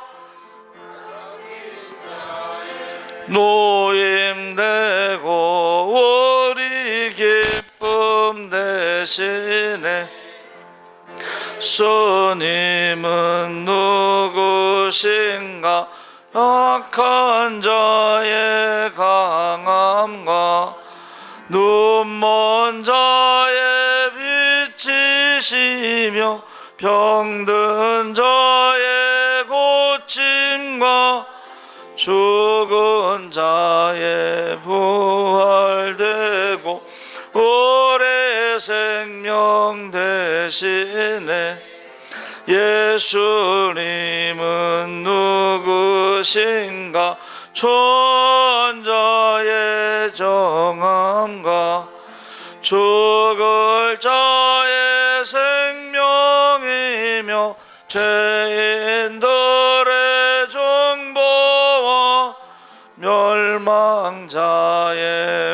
노임되고 우리 기쁨 대신에 주님은 누구신가 악한 자의 강함과 눈먼 자의 빛이시며 병든 자의 고침과 죽은 자의 부활되고 오래 생명 대신에 예수님은 누구신가 천자의 정함과 죽을 자의 생명이며 죄인들의 정보와 멸망자의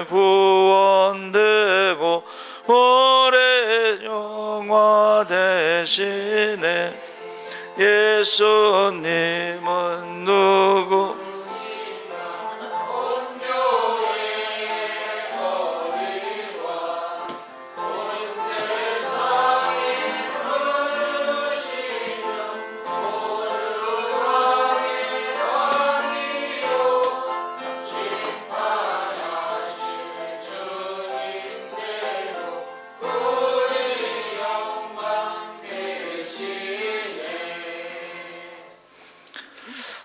구원되고 오래 영화 대신에 예수님은 누구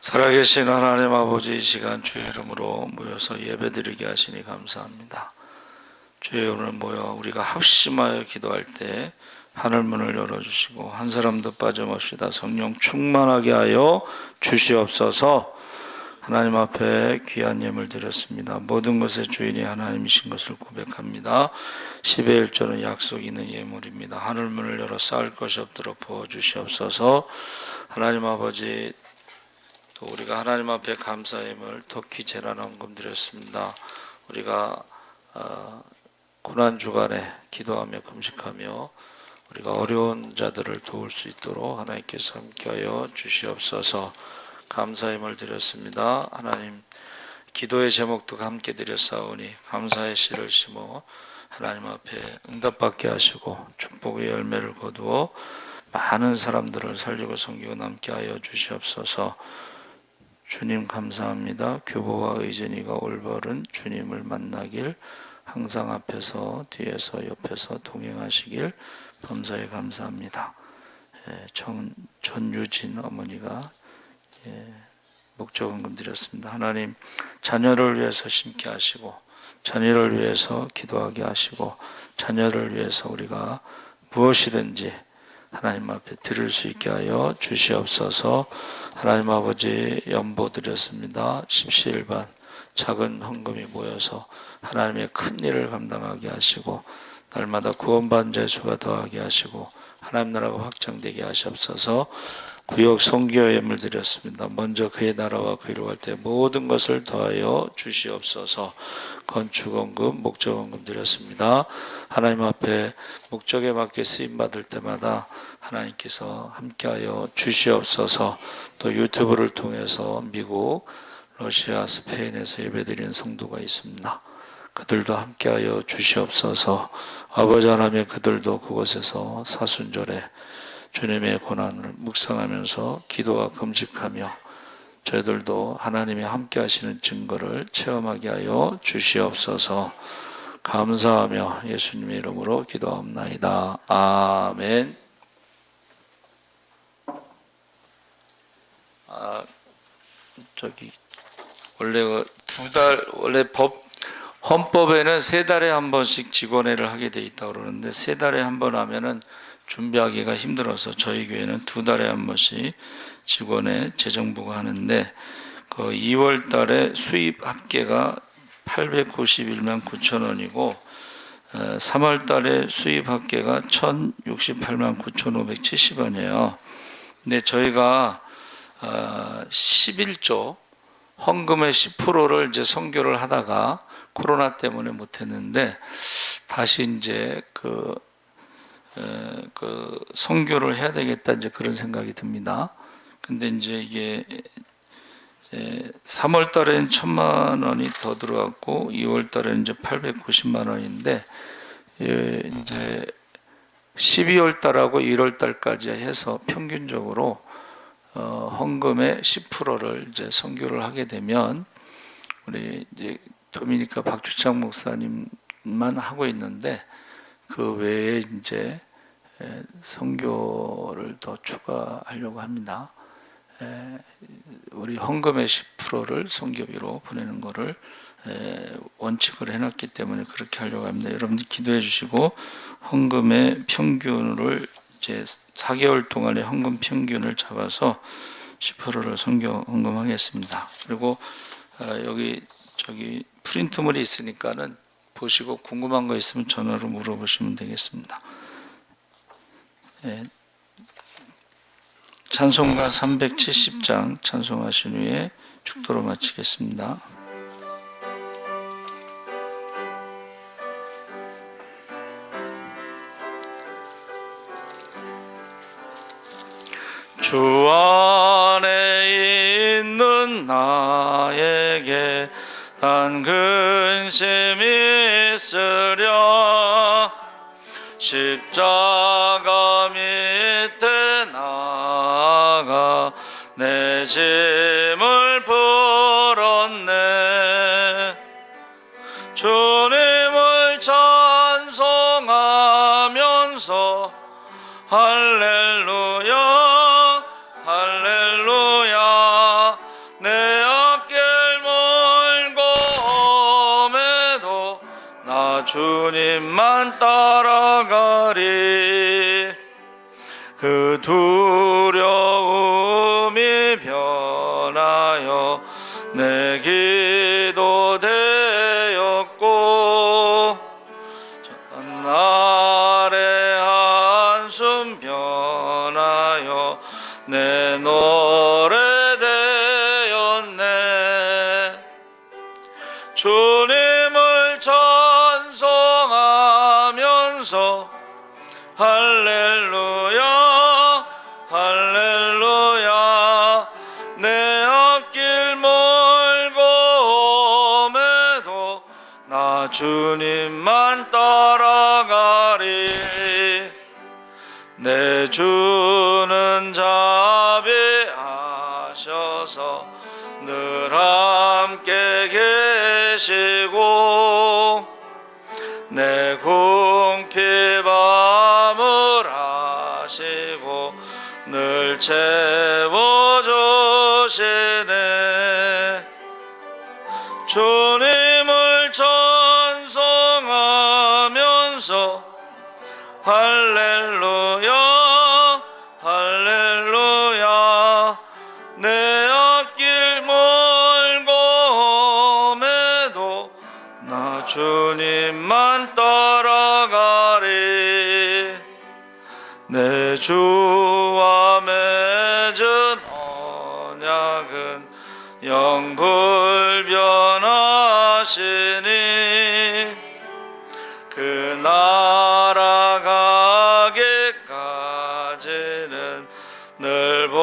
살아계신 하나님 아버지 이 시간 주의 이름으로 모여서 예배드리게 하시니 감사합니다. 주의 오늘 모여 우리가 합심하여 기도할 때 하늘문을 열어주시고 한 사람도 빠짐없이 다 성령 충만하게 하여 주시옵소서. 하나님 앞에 귀한 예물 드렸습니다. 모든 것의 주인이 하나님이신 것을 고백합니다. 10의 1조는 약속 있는 예물입니다. 하늘문을 열어 쌓을 것이 없도록 부어주시옵소서. 하나님 아버지 또 우리가 하나님 앞에 감사의 예물 터키 제란 헌금 드렸습니다. 우리가 고난 주간에 기도하며 금식하며 우리가 어려운 자들을 도울 수 있도록 하나님께서 함께하여 주시옵소서. 감사함을 드렸습니다. 하나님, 기도의 제목도 함께 드렸사오니 감사의 씨를 심어 하나님 앞에 응답받게 하시고 축복의 열매를 거두어 많은 사람들을 살리고 섬기고 남게 하여 주시옵소서. 주님 감사합니다. 규보와 의진이가 올바른 주님을 만나길 항상 앞에서 뒤에서 옆에서 동행하시길 범사에 감사합니다. 전유진 어머니가 목적원금 드렸습니다. 하나님, 자녀를 위해서 심게 하시고 자녀를 위해서 기도하게 하시고 자녀를 위해서 우리가 무엇이든지 하나님 앞에 드릴 수 있게 하여 주시옵소서. 하나님 아버지, 연보 드렸습니다. 십시일반 작은 헌금이 모여서 하나님의 큰 일을 감당하게 하시고 날마다 구원받은 자의 수가 더하게 하시고 하나님 나라가 확장되게 하시옵소서. 구역 선교의 예물 드렸습니다. 먼저 그의 나라와 그 일을 할 때 모든 것을 더하여 주시옵소서. 건축원금, 목적원금 드렸습니다. 하나님 앞에 목적에 맞게 쓰임받을 때마다 하나님께서 함께하여 주시옵소서. 또 유튜브를 통해서 미국, 러시아, 스페인에서 예배드리는 성도가 있습니다. 그들도 함께하여 주시옵소서. 아버지 하나님, 그들도 그곳에서 사순절에 주님의 고난을 묵상하면서 기도와 금식하며 저희들도 하나님이 함께 하시는 증거를 체험하게 하여 주시옵소서. 감사하며 예수님의 이름으로 기도합나이다. 아멘. 원래 헌법에는 3달에 한 번씩 직원회를 하게 돼 있다고 그러는데 3달에 한 번 하면은 준비하기가 힘들어서 저희 교회는 2달에 한 번씩 직원회 재정부가 하는데 그 2월 달에 수입 합계가 891만 9천 원이고 3월 달에 수입 합계가 1068만 9,570원이에요. 근데 저희가 11조 헌금의 10%를 이제 선교를 하다가 코로나 때문에 못했는데 다시 이제 그 선교를 해야 되겠다 이제 그런 생각이 듭니다. 근데 이제 이게 3월 달에는 1,000만 원이 더 들어갔고 2월 달에는 이제 890만 원인데 이제 12월 달하고 1월 달까지 해서 평균적으로 헌금의 10%를 이제 선교를 하게 되면 우리 이제 도미니카 박주창 목사님만 하고 있는데 그 외에 이제 선교를 더 추가하려고 합니다. 우리 헌금의 10%를 선교비로 보내는 것을 원칙으로 해놨기 때문에 그렇게 하려고 합니다. 여러분들 기도해 주시고 헌금의 평균을 이제 4개월 동안의 헌금 평균을 잡아서 10%를 선교 헌금하겠습니다. 그리고 여기 프린트물이 있으니까는 보시고 궁금한 거 있으면 전화로 물어보시면 되겠습니다. 찬송가 370장 찬송하신 후에 축도로 마치겠습니다. 주 안에 있는 나에게 단 근심이 있으랴 십자가 밑에 나가 내 짐을 풀었네 주님을 찬송하면서 할렐루야 할렐루야 내 앞길 멀고 험해도 나 주님만 따라가리 그 두려움이 변하여 내 기도 되었고 전날의 한숨 변하여 내 노래 되었네 주님을 축원하면서 할렐루야 할렐루야 내 앞길 멀고 험해도 나 주님만 따라가리 내 주는 자비하셔서 늘 함께 계시고 내 궁핍 밤을 하시고 늘 채워주시네 주님을 찬송하면서 할렐루야 할렐루야 내 앞길 멀고 험해도 나 주님만 따라가리 내 주와 맺은 언약은 영불변하시니 그 나라 가기까지는 늘 보시네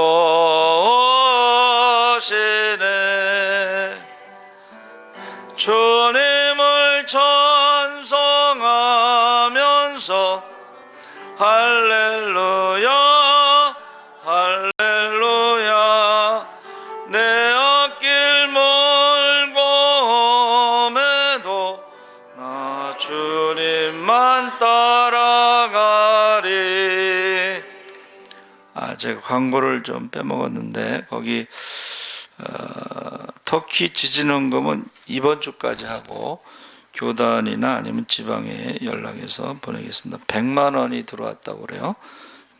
주님을 찬송하면서 할렐루야 할렐루야 내 앞길 멀고 험해도 나 주님만 따라가리 제가 광고를 좀 빼먹었는데 거기 터키 지진원금은 이번 주까지 하고 교단이나 아니면 지방에 연락해서 보내겠습니다. 100만 원이 들어왔다고 그래요.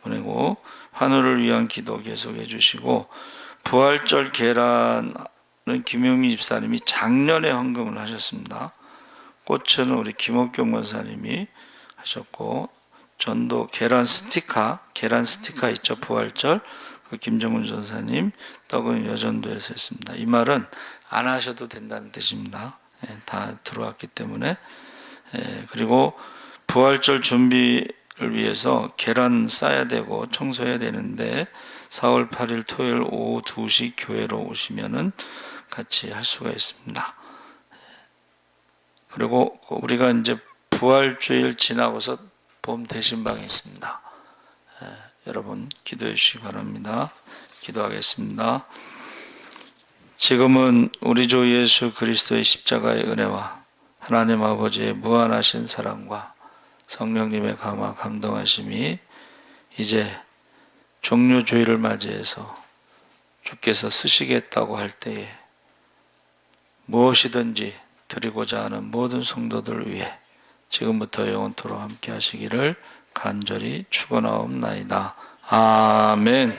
보내고 환우를 위한 기도 계속해 주시고 부활절 계란은 김용민 집사님이 작년에 헌금을 하셨습니다. 꽃은 우리 김옥경 권사님이 하셨고 전도 계란 스티커 있죠. 부활절 그 김정훈 전사님 떡은 여전도에서 했습니다. 이 말은 안 하셔도 된다는 뜻입니다. 다 들어왔기 때문에 그리고 부활절 준비를 위해서 계란 싸야 되고 청소해야 되는데 4월 8일 토요일 오후 2시 교회로 오시면은 같이 할 수가 있습니다. 그리고 우리가 이제 부활주일 지나고서 봄 대신방이 있습니다. 여러분 기도해 주시기 바랍니다. 기도하겠습니다. 지금은 우리 주 예수 그리스도의 십자가의 은혜와 하나님 아버지의 무한하신 사랑과 성령님의 감화 감동하심이 이제 종료주일을 맞이해서 주께서 쓰시겠다고 할 때에 무엇이든지 드리고자 하는 모든 성도들을 위해 지금부터 영원토록 함께 하시기를 간절히 축원하옵나이다. 아멘.